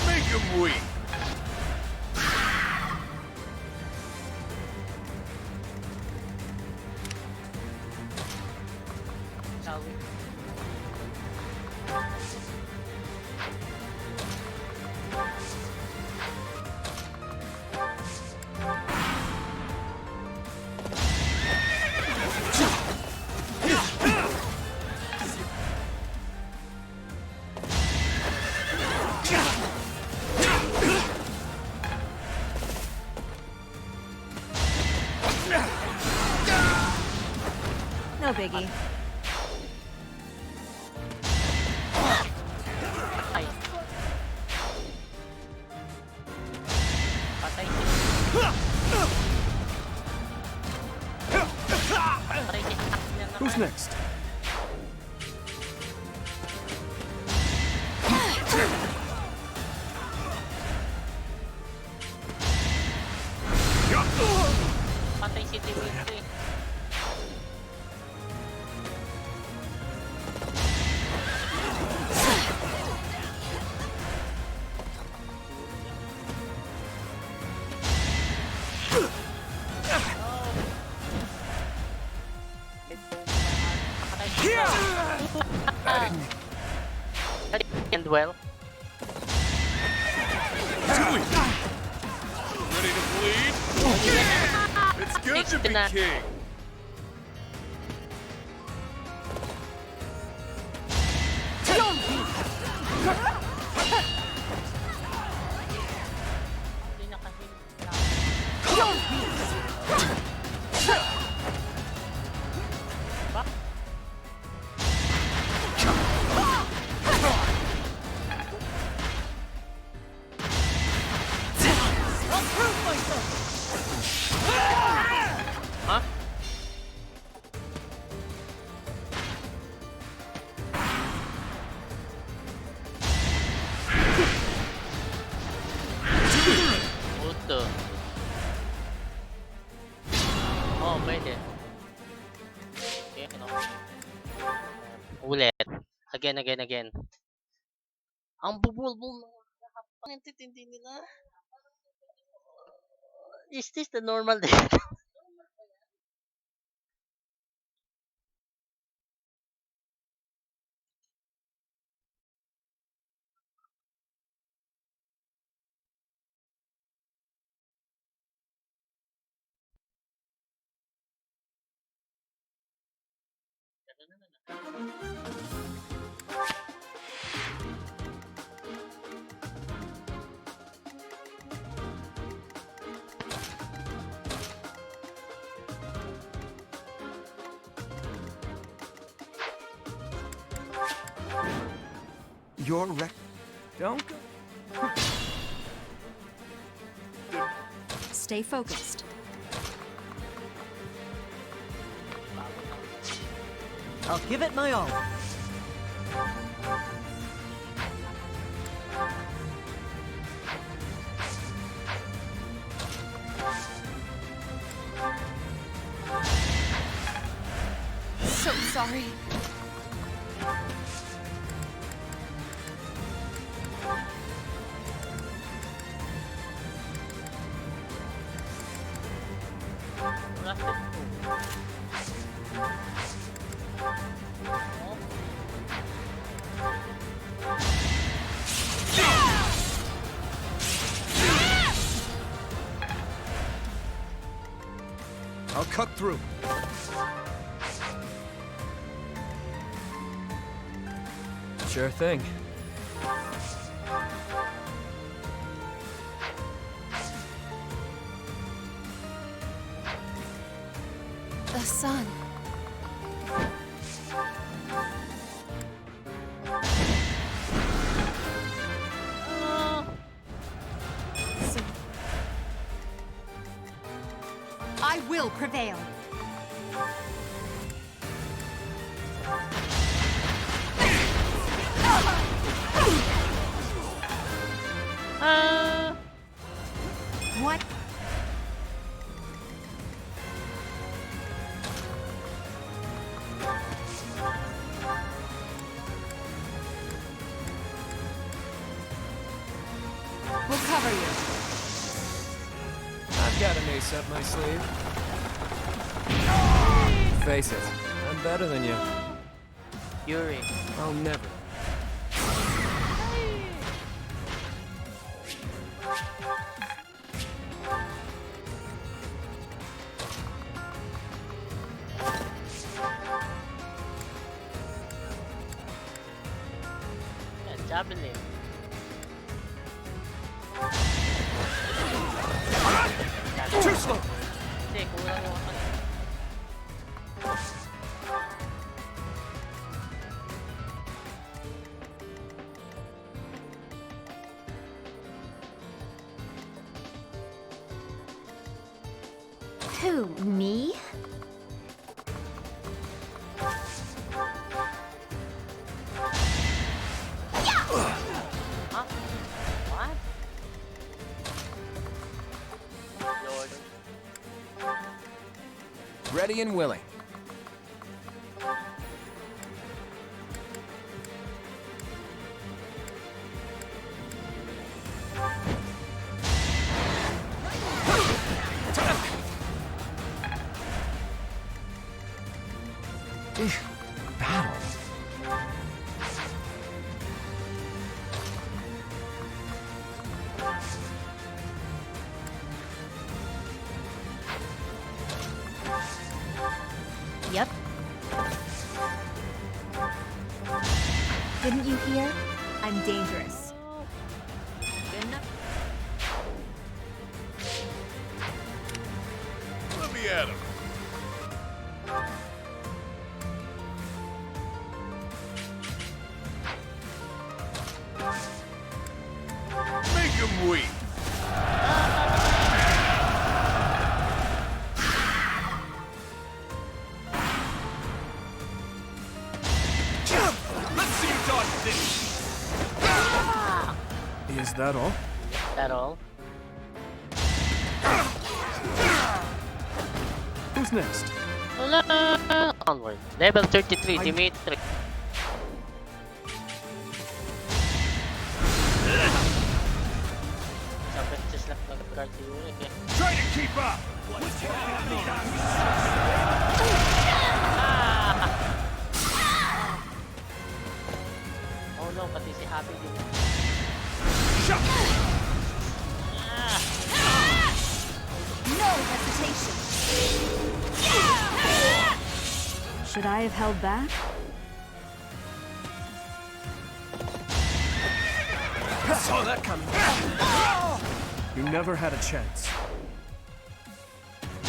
Make him weak. No biggie. Who's next? Patay si Dimitri. And well. Ready to bleed? It's good to be king. Ulit. Again. Ang bubulbul ng ang intindi nila. Is this the normal day? Your rec... Don't go... Stay focused. I'll give it my all. So sorry. I'll cut through. Sure thing. The sun. I will prevail. What? We'll cover you. I've got an ace up my sleeve. Face it, I'm better than you. Yuri. I'll never. Javelin. Too slow. Hindi, kulang yung ako. Who, me? Huh? What? Lord. Ready and willing. Battle. Yep. Didn't you hear? I'm dangerous. Let me at him. Make him weep. Let's see you dodge this. Is that all? That all? Who's next? Onward. Level 33, Dimitri. guard si Yuri eh. Try to keep up! Oh no, pati si Happy din. No hesitation. Should I have held back? Saw that coming. You never had a chance.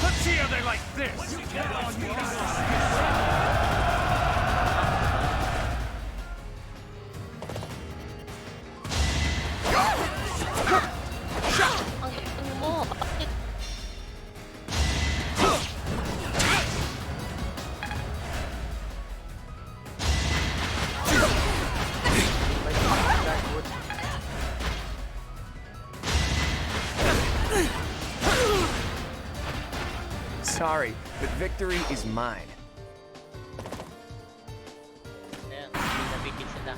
Let's see how they like this! Sorry, but victory is mine. Ayan, pinabigit sila.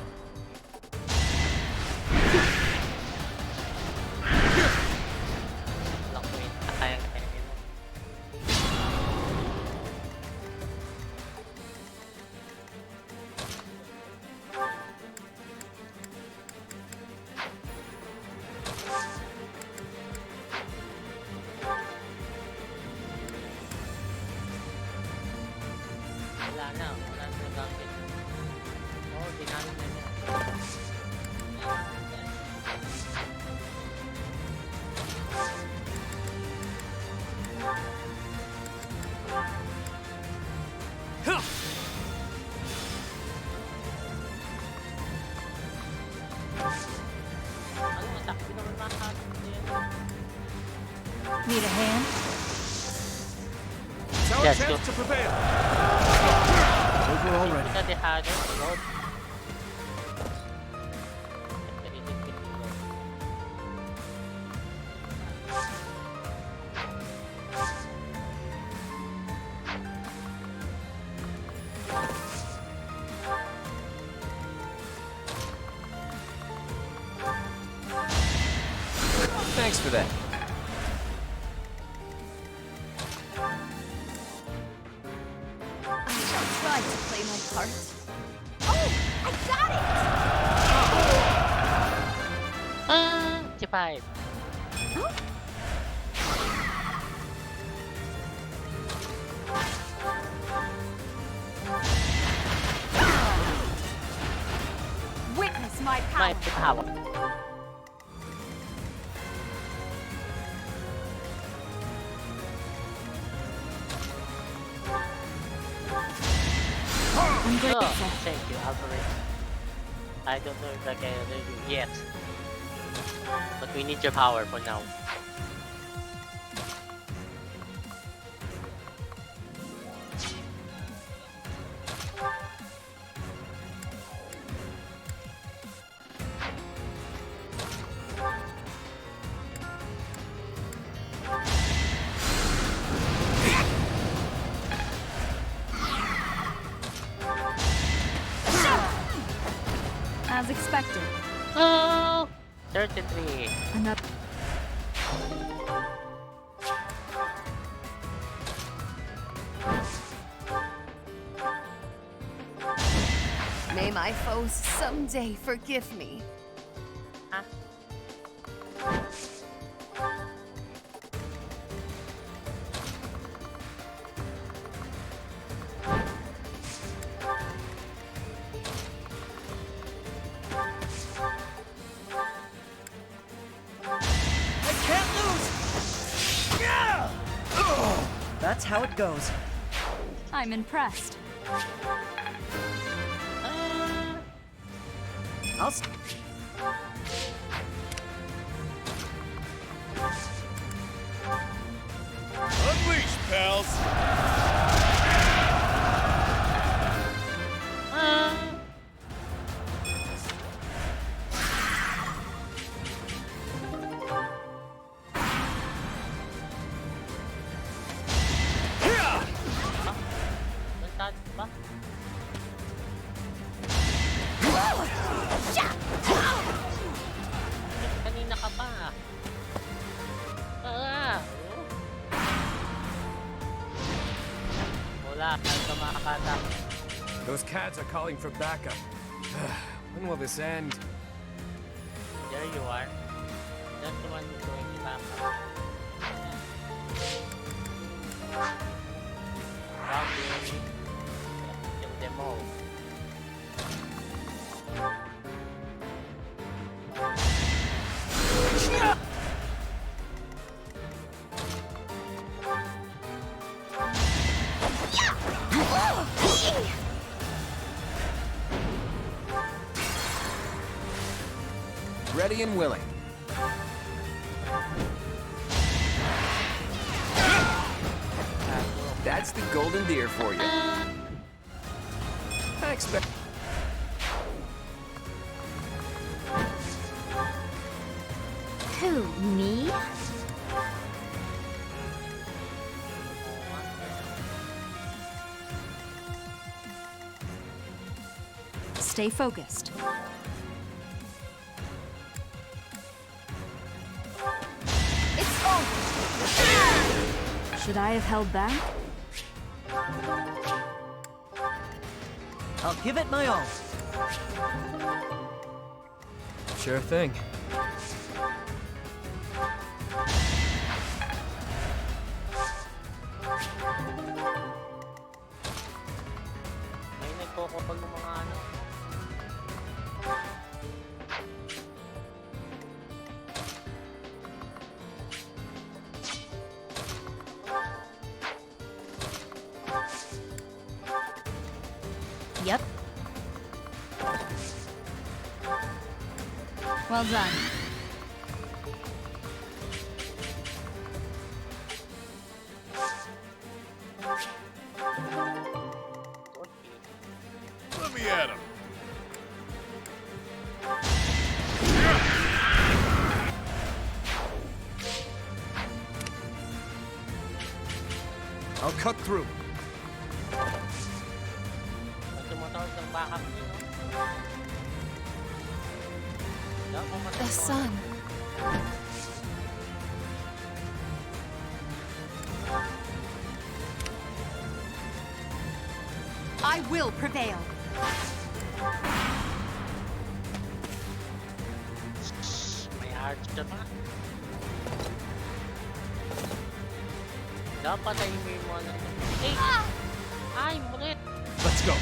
Lang ko yun. Kayang-kaya mo. Wala na nagamit. Oo, dinamit na niya. Ano, matakbo naman makakatap niya. Need a hand? It's our Yes, chance go. to prevail! Over already. Kita dehado, Lord. Thanks for that. I shall try to play my part. Oh, I got it! Occupied. Witness my My power. power. I'm grateful. Oh, thank you, AELFRIC. I don't know if I can do it yet. But we need your power for now. As expected. Oh! 33. Another. May my foes someday forgive me. That's how it goes. I'm impressed. I'll Unleash, pals! Bantad ba? Kanina ka pa. Wala, kahit ka makakatak. Those cats are calling for backup. When will this end? There you are. That's the one who's going to backup. Probably kill them all. Ready and willing. That's the golden deer for you. I expect... Who, me? Stay focused. It's over! Should I have held back? I'll give it my all. Sure thing. May nagkukupag ng mga ano. Yep. Well done. Let me at him. I'll cut through. The sun. I will prevail. May heart siya pa. Dapat ay may mo na. Hey! Ay, mulit! Let's go.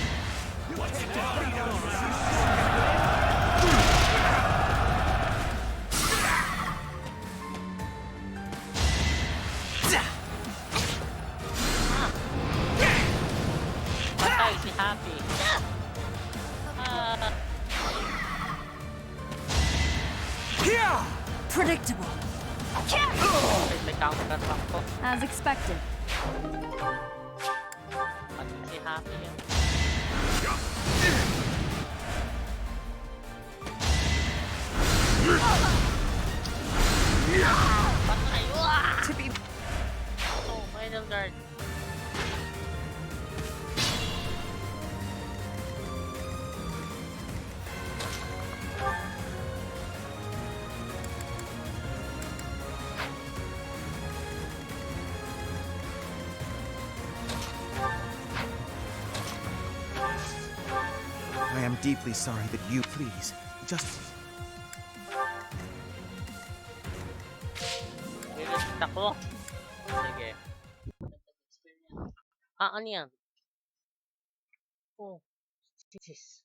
Patay si Happy. Predictable. May counter pa ko. As expected. Patay si Happy yan. Patay! To be Oh, final guard. I am deeply sorry that you, please, just... Nilista ko. Sige. Ano yan? Oh, Jesus.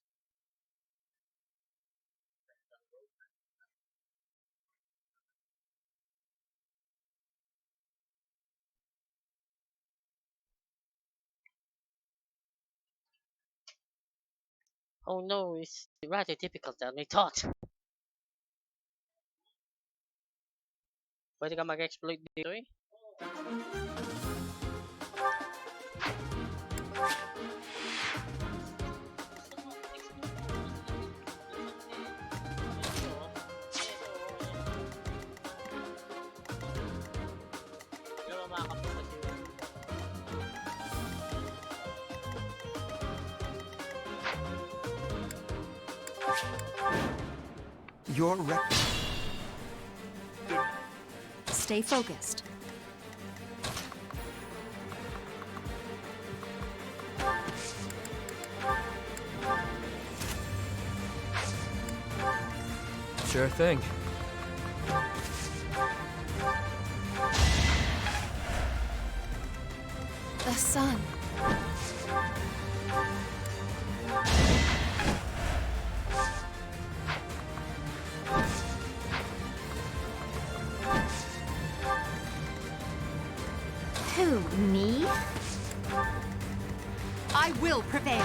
Oh no, it's rather difficult than I thought. Pwede ka mag-exploit dito eh. Your rep... Stay focused. Sure thing. The sun. Who, me? I will prevail.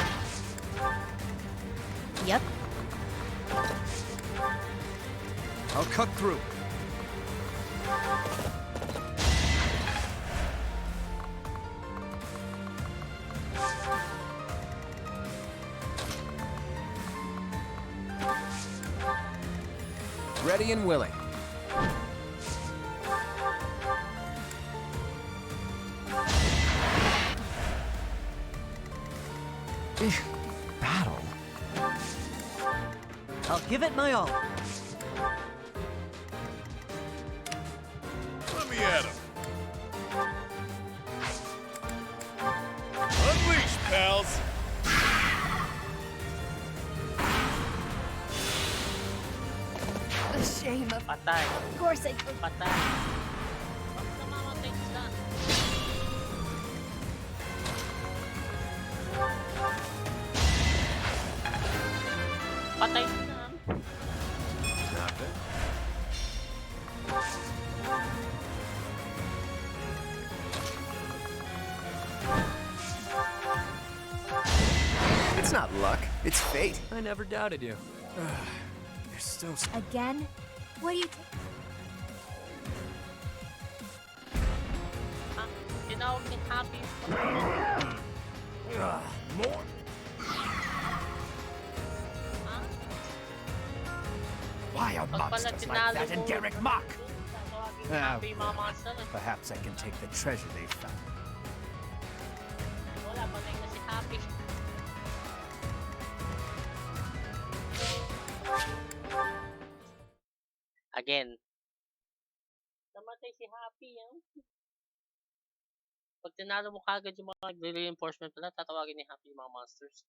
Yep. I'll cut through. Ready and willing. Battle. I'll give it my all. Let me at him. Unleash, pals. The shame of... Patay. Of course I could. Patay. Bakit namamatay sila? Patay na. Not bad. It's not luck, it's fate. I never doubted you. You're so... Again? What do you think? Tinawag ni Happy. More. Why are monsters like that in Garrick Mach? Happy mga monster. Perhaps I can take the treasure they found. Wala, patay na si Happy. Again. Namatay si Happy, yan. Pag tinalo mo kagad yung mga reinforcement pala, tatawagin ni Happy yung mga monsters.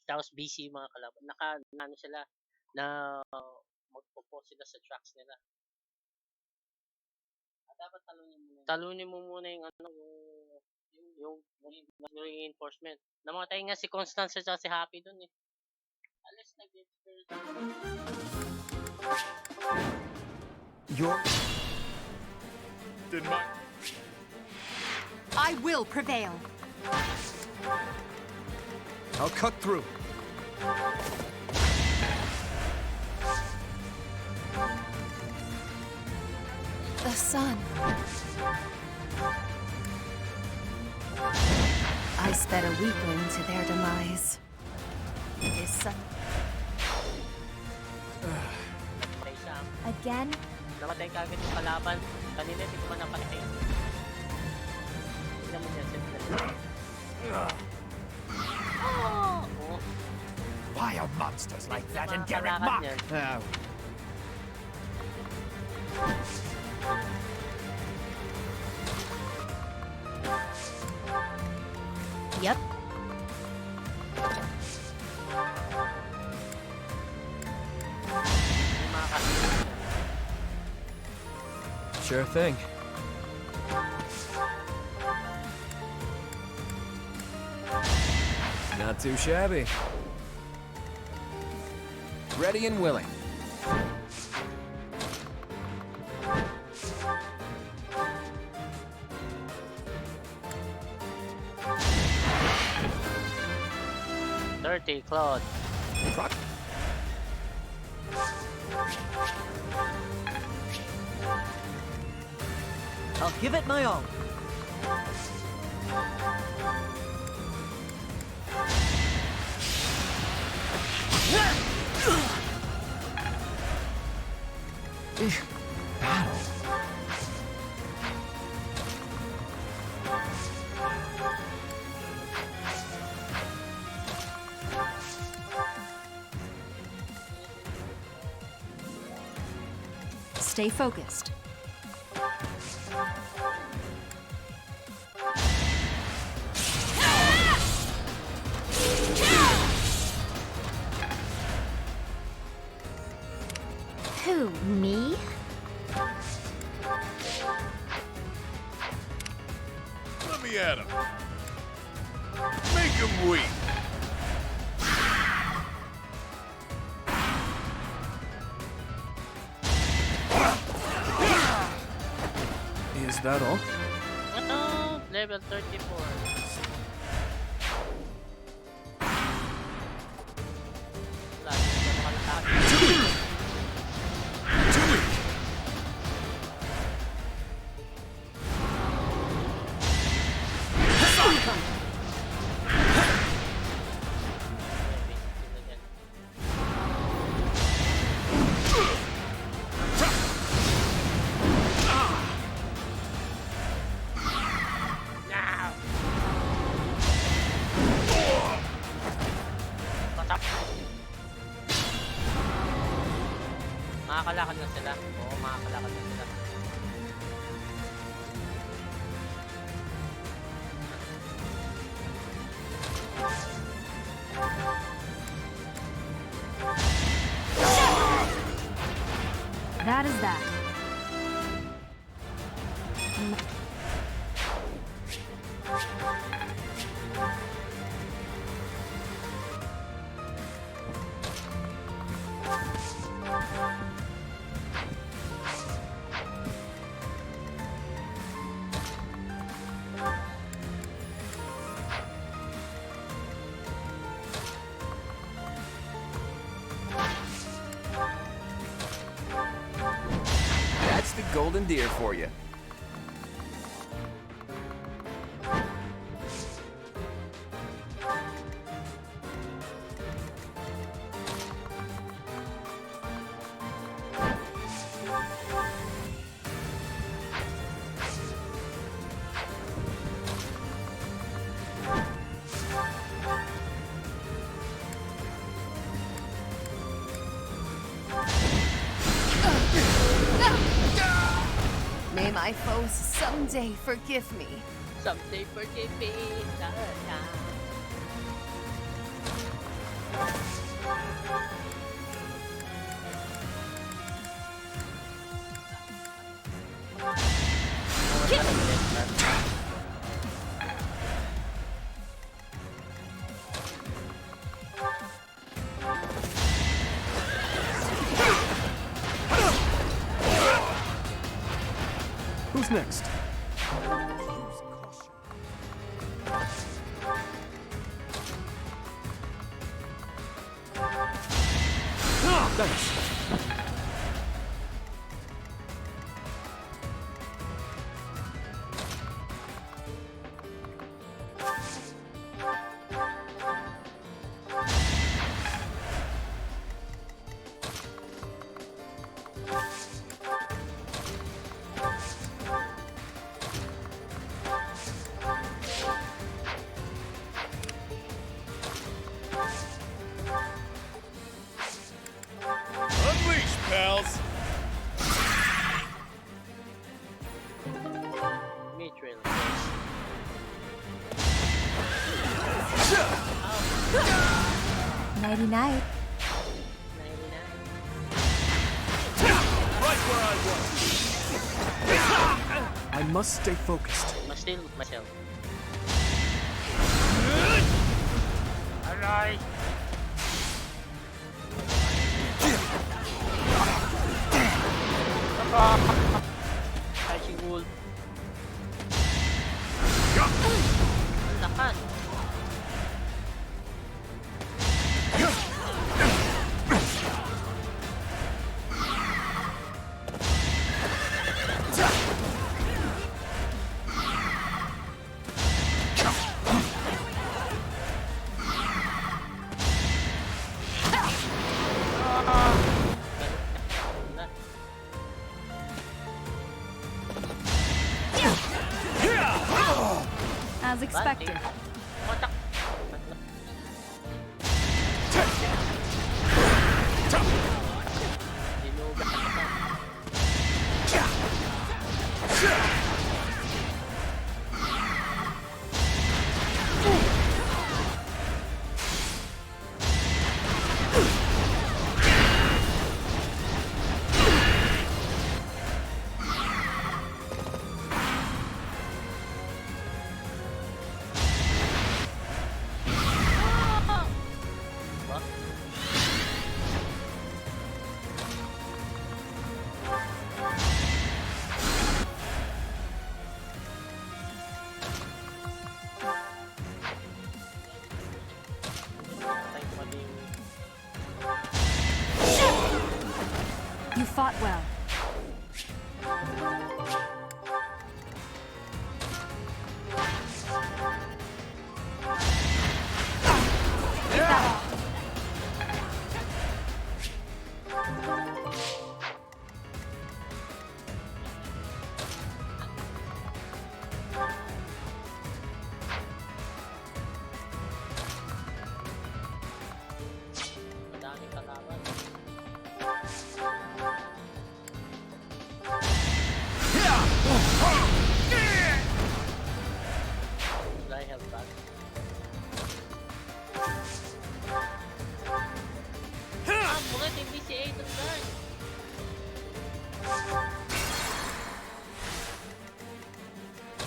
Tapos busy yung mga kalaban. Ano sila, na magpo-pause sila sa tracks nila. At dapat talunin mo muna yung ano, yung reinforcement. Namatay nga si Constance at si Happy dun eh. Alas nag-experience. Did my... I will prevail. I'll cut through. The sun. I sped a weakling to their demise. This sun. Again? Namatay kagad yung kalaban. Kanina, hindi ko man napatay. Tignan mo niya, Why are monsters like that in Garrick Mach? Yep. Sure thing. Not too shabby. Ready and willing. Dirty Claude. I'll give it my all. Battle. Stay focused. at him. Make him weep. Is that all? Ito, level 34. Lagi na makalakad. Makakalakad na sila. Oo, makakalakad na sila. That is that. That's the golden deer for you. May my foes someday forgive me. Someday forgive me. Da, da. Who's next? Nice. Unleash, pals! Mithril. Nighty night. Right where I was! I must stay focused. Must heal myself. Alright. Ashen Wolves. Ang lakas. As expected. fought well.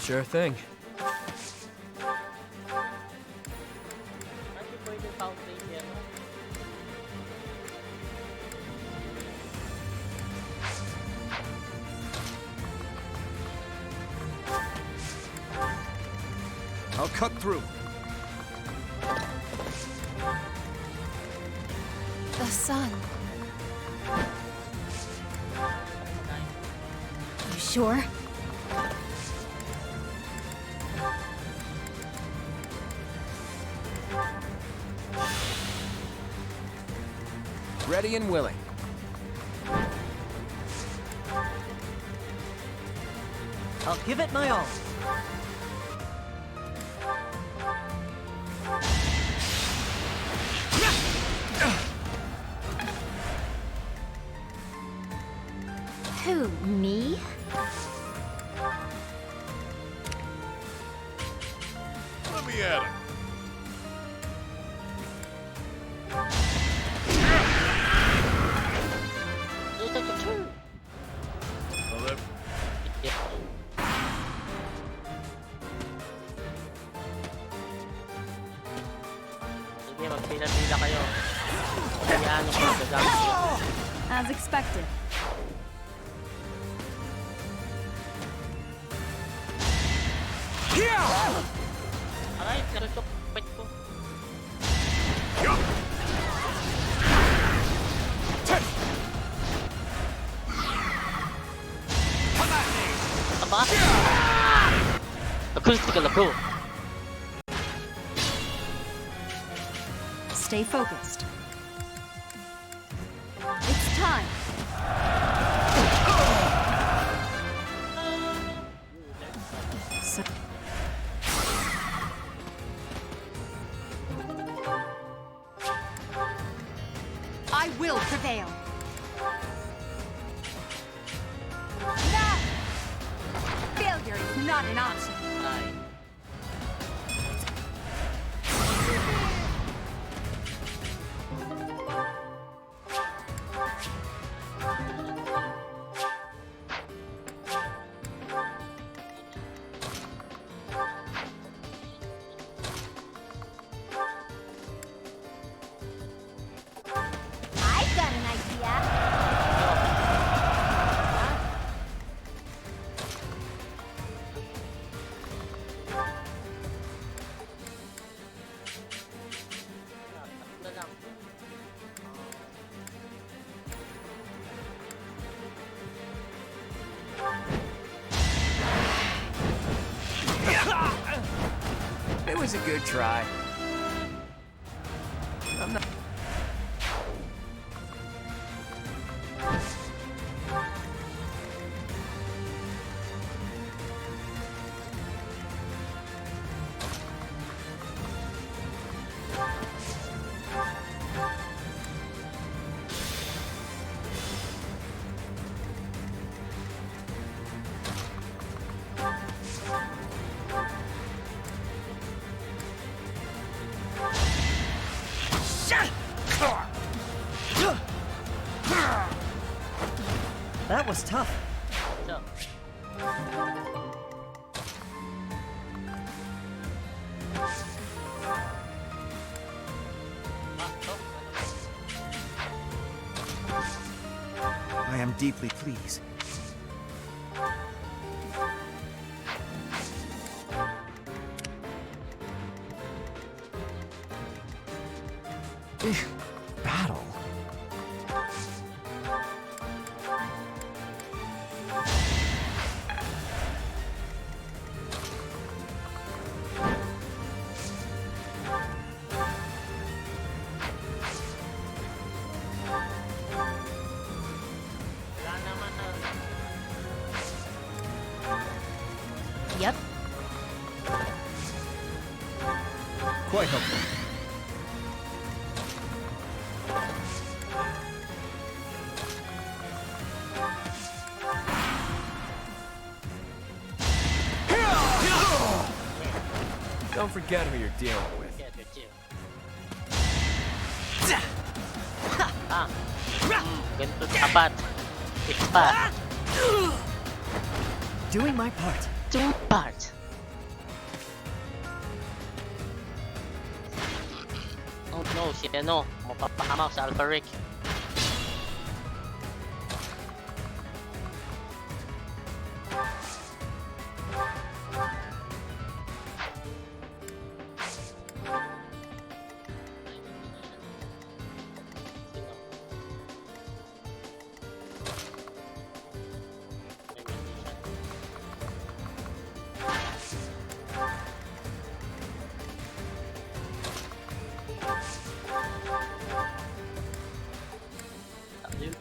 Sure thing. I'll cut through. The sun. You sure? Ready and willing. I'll give it my all. Who, me? Let me at him. Well, that... Sige, magpila-pila kayo. Kayaan yung magagamit yun. As expected. Aray, narutok pet ko. Aba? Acoustical bro. Stay focused. It's time. So I will prevail. No! Failure is not an option. I've got an idea. It was a good try. I'm not... That was tough. I am deeply pleased. Battle. quite helpful. Don't forget who you're dealing with. Ganito tapat. Ispat. Doing my part. Doing part. Oh no, si ano, mapapahamak sa AELFRIC.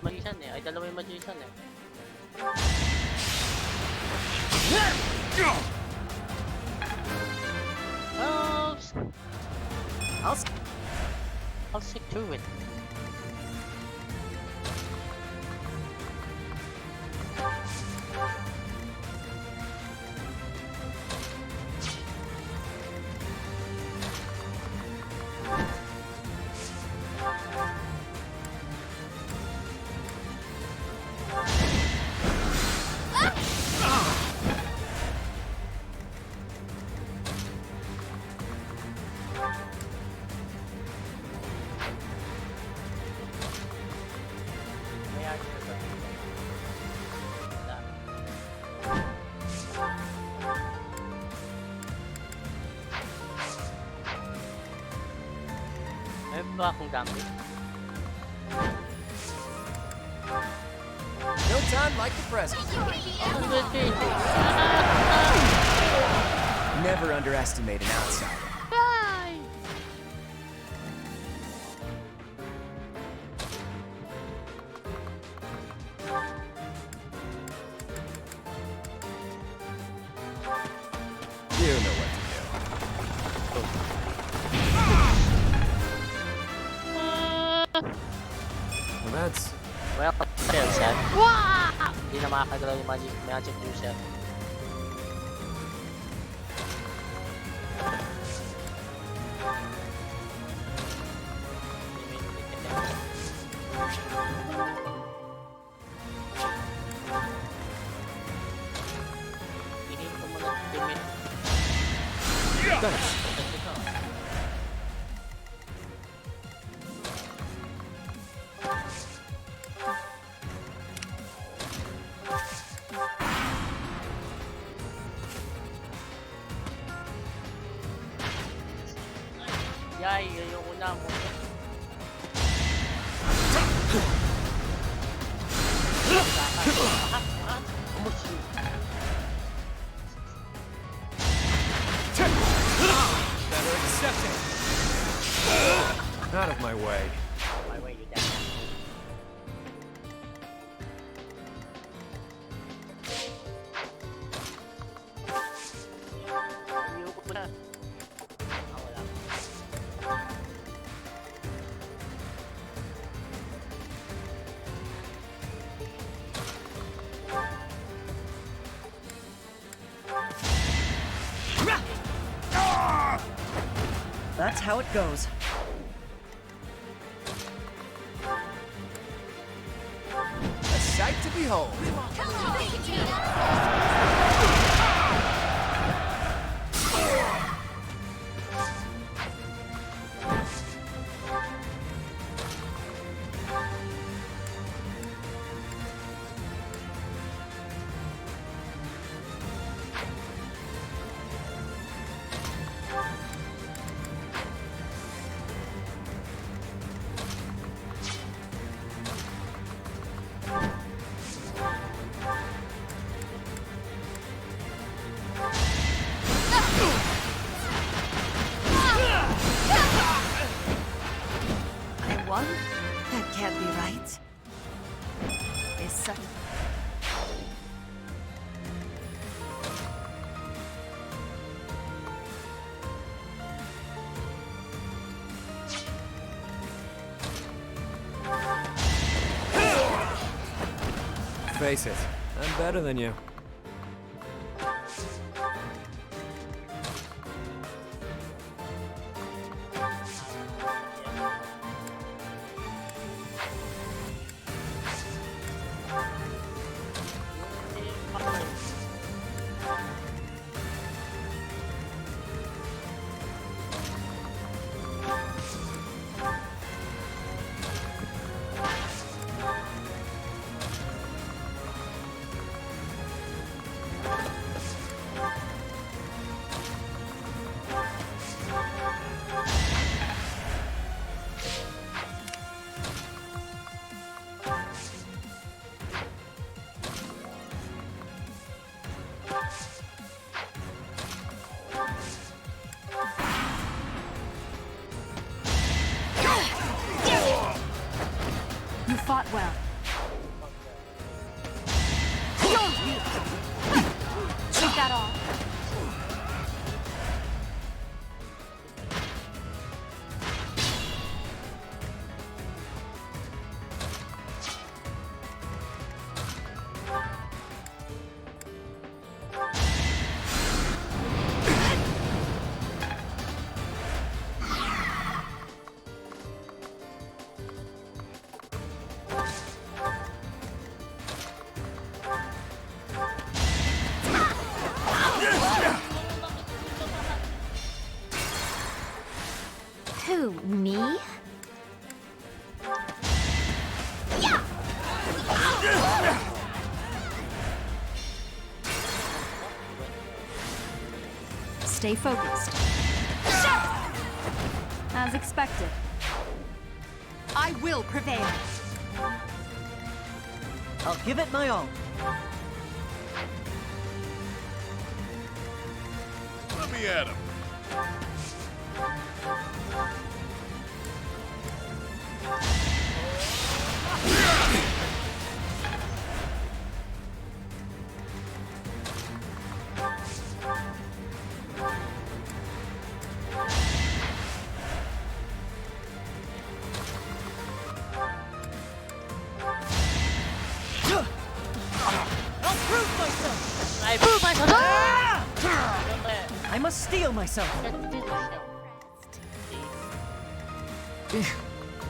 Magician eh. Ay, dalawa yung magician eh. I'll stick through it. Meron ba akong gamit? No time like the present. Never underestimate an outsider. Bye! You know what to do. Well, that's... Well, fail set. Wow! Hindi na makakagalaw yung magic user. Hihingin ko muna limit. Thanks. Yay, ayoko na mo. Better accept it. Out of my way. My way, you down. Ayoko na. Wala. That's how it goes. A sight to behold. face it, I'm better than you. You fought well. Take that off. Who, me? Stay focused. As expected. I will prevail. I'll give it my all. Let me at him. I must steel myself.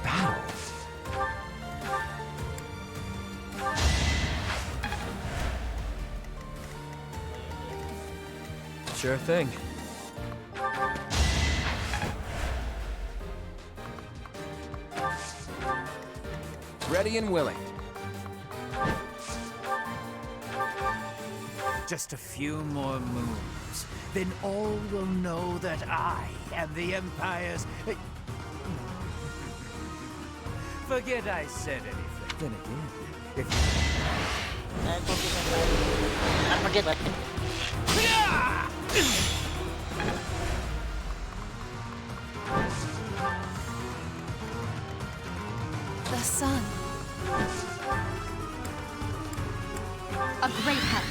Battle. Sure thing. Ready and willing. Just a few more moves, then all will know that I am the Empire's... Forget I said anything. Then again, if The sun. A great help.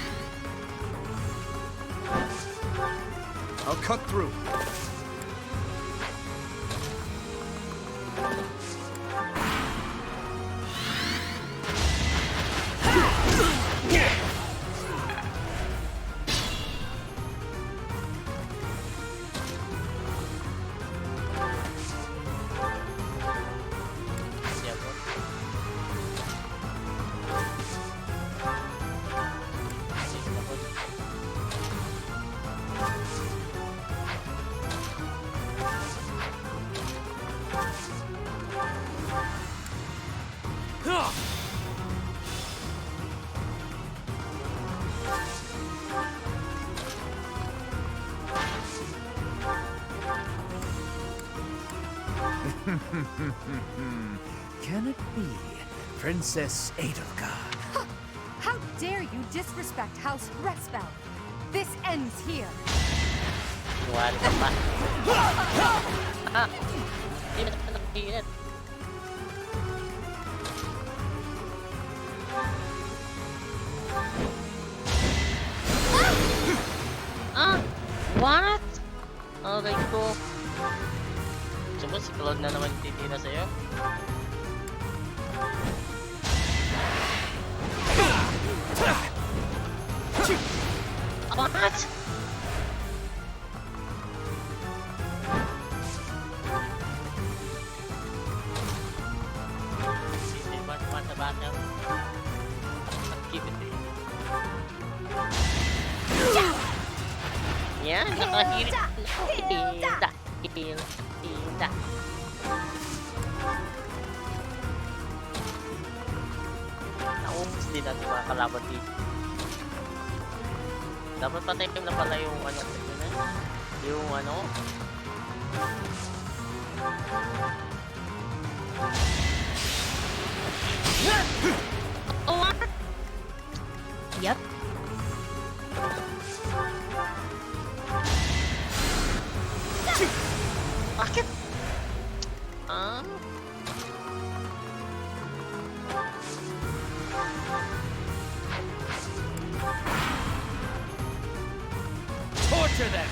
I'll cut through. Can it be Princess Adelgard? How dare you disrespect House Respel? This ends here. Wala ka pa. Hindi na napilit. What? Okay ko. Diba si Claude na naman titira sa'yo? What? What the battle? Keep it. Yeah, naka-heal. Hilda. Naubos din natin mga kalaban dito. Dapat patayin na pala yung ano. Yung ano. Oh, what? Yep. Bakit? Torture them!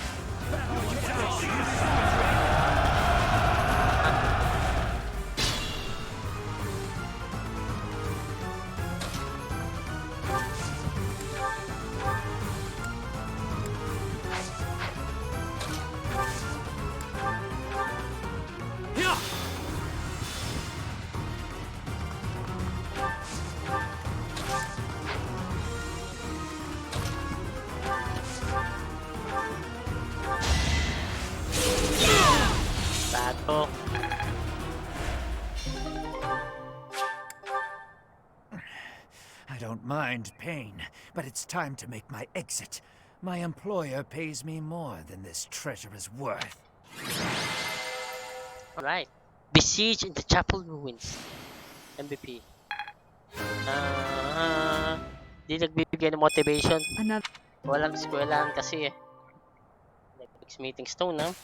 Bato. I don't mind pain, but it's time to make my exit. My employer pays me more than this treasure is worth. Alright. Besiege in the chapel ruins. MVP. Di nagbibigay ng motivation. Walang eskwelahan kasi eh. Next meeting stone, ha?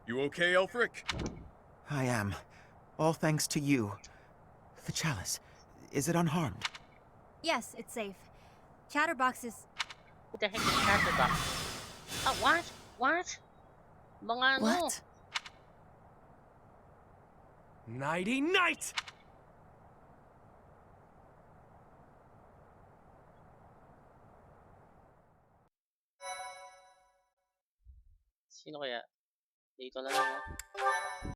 You okay, Elfric? I am. All thanks to you. The chalice, is it unharmed? Yes, it's safe. Chatterbox is... Who the heck is Chatterbox? Oh, what? What? Mga ano? What? Nighty night! Sino kaya? Dito na lang, ha?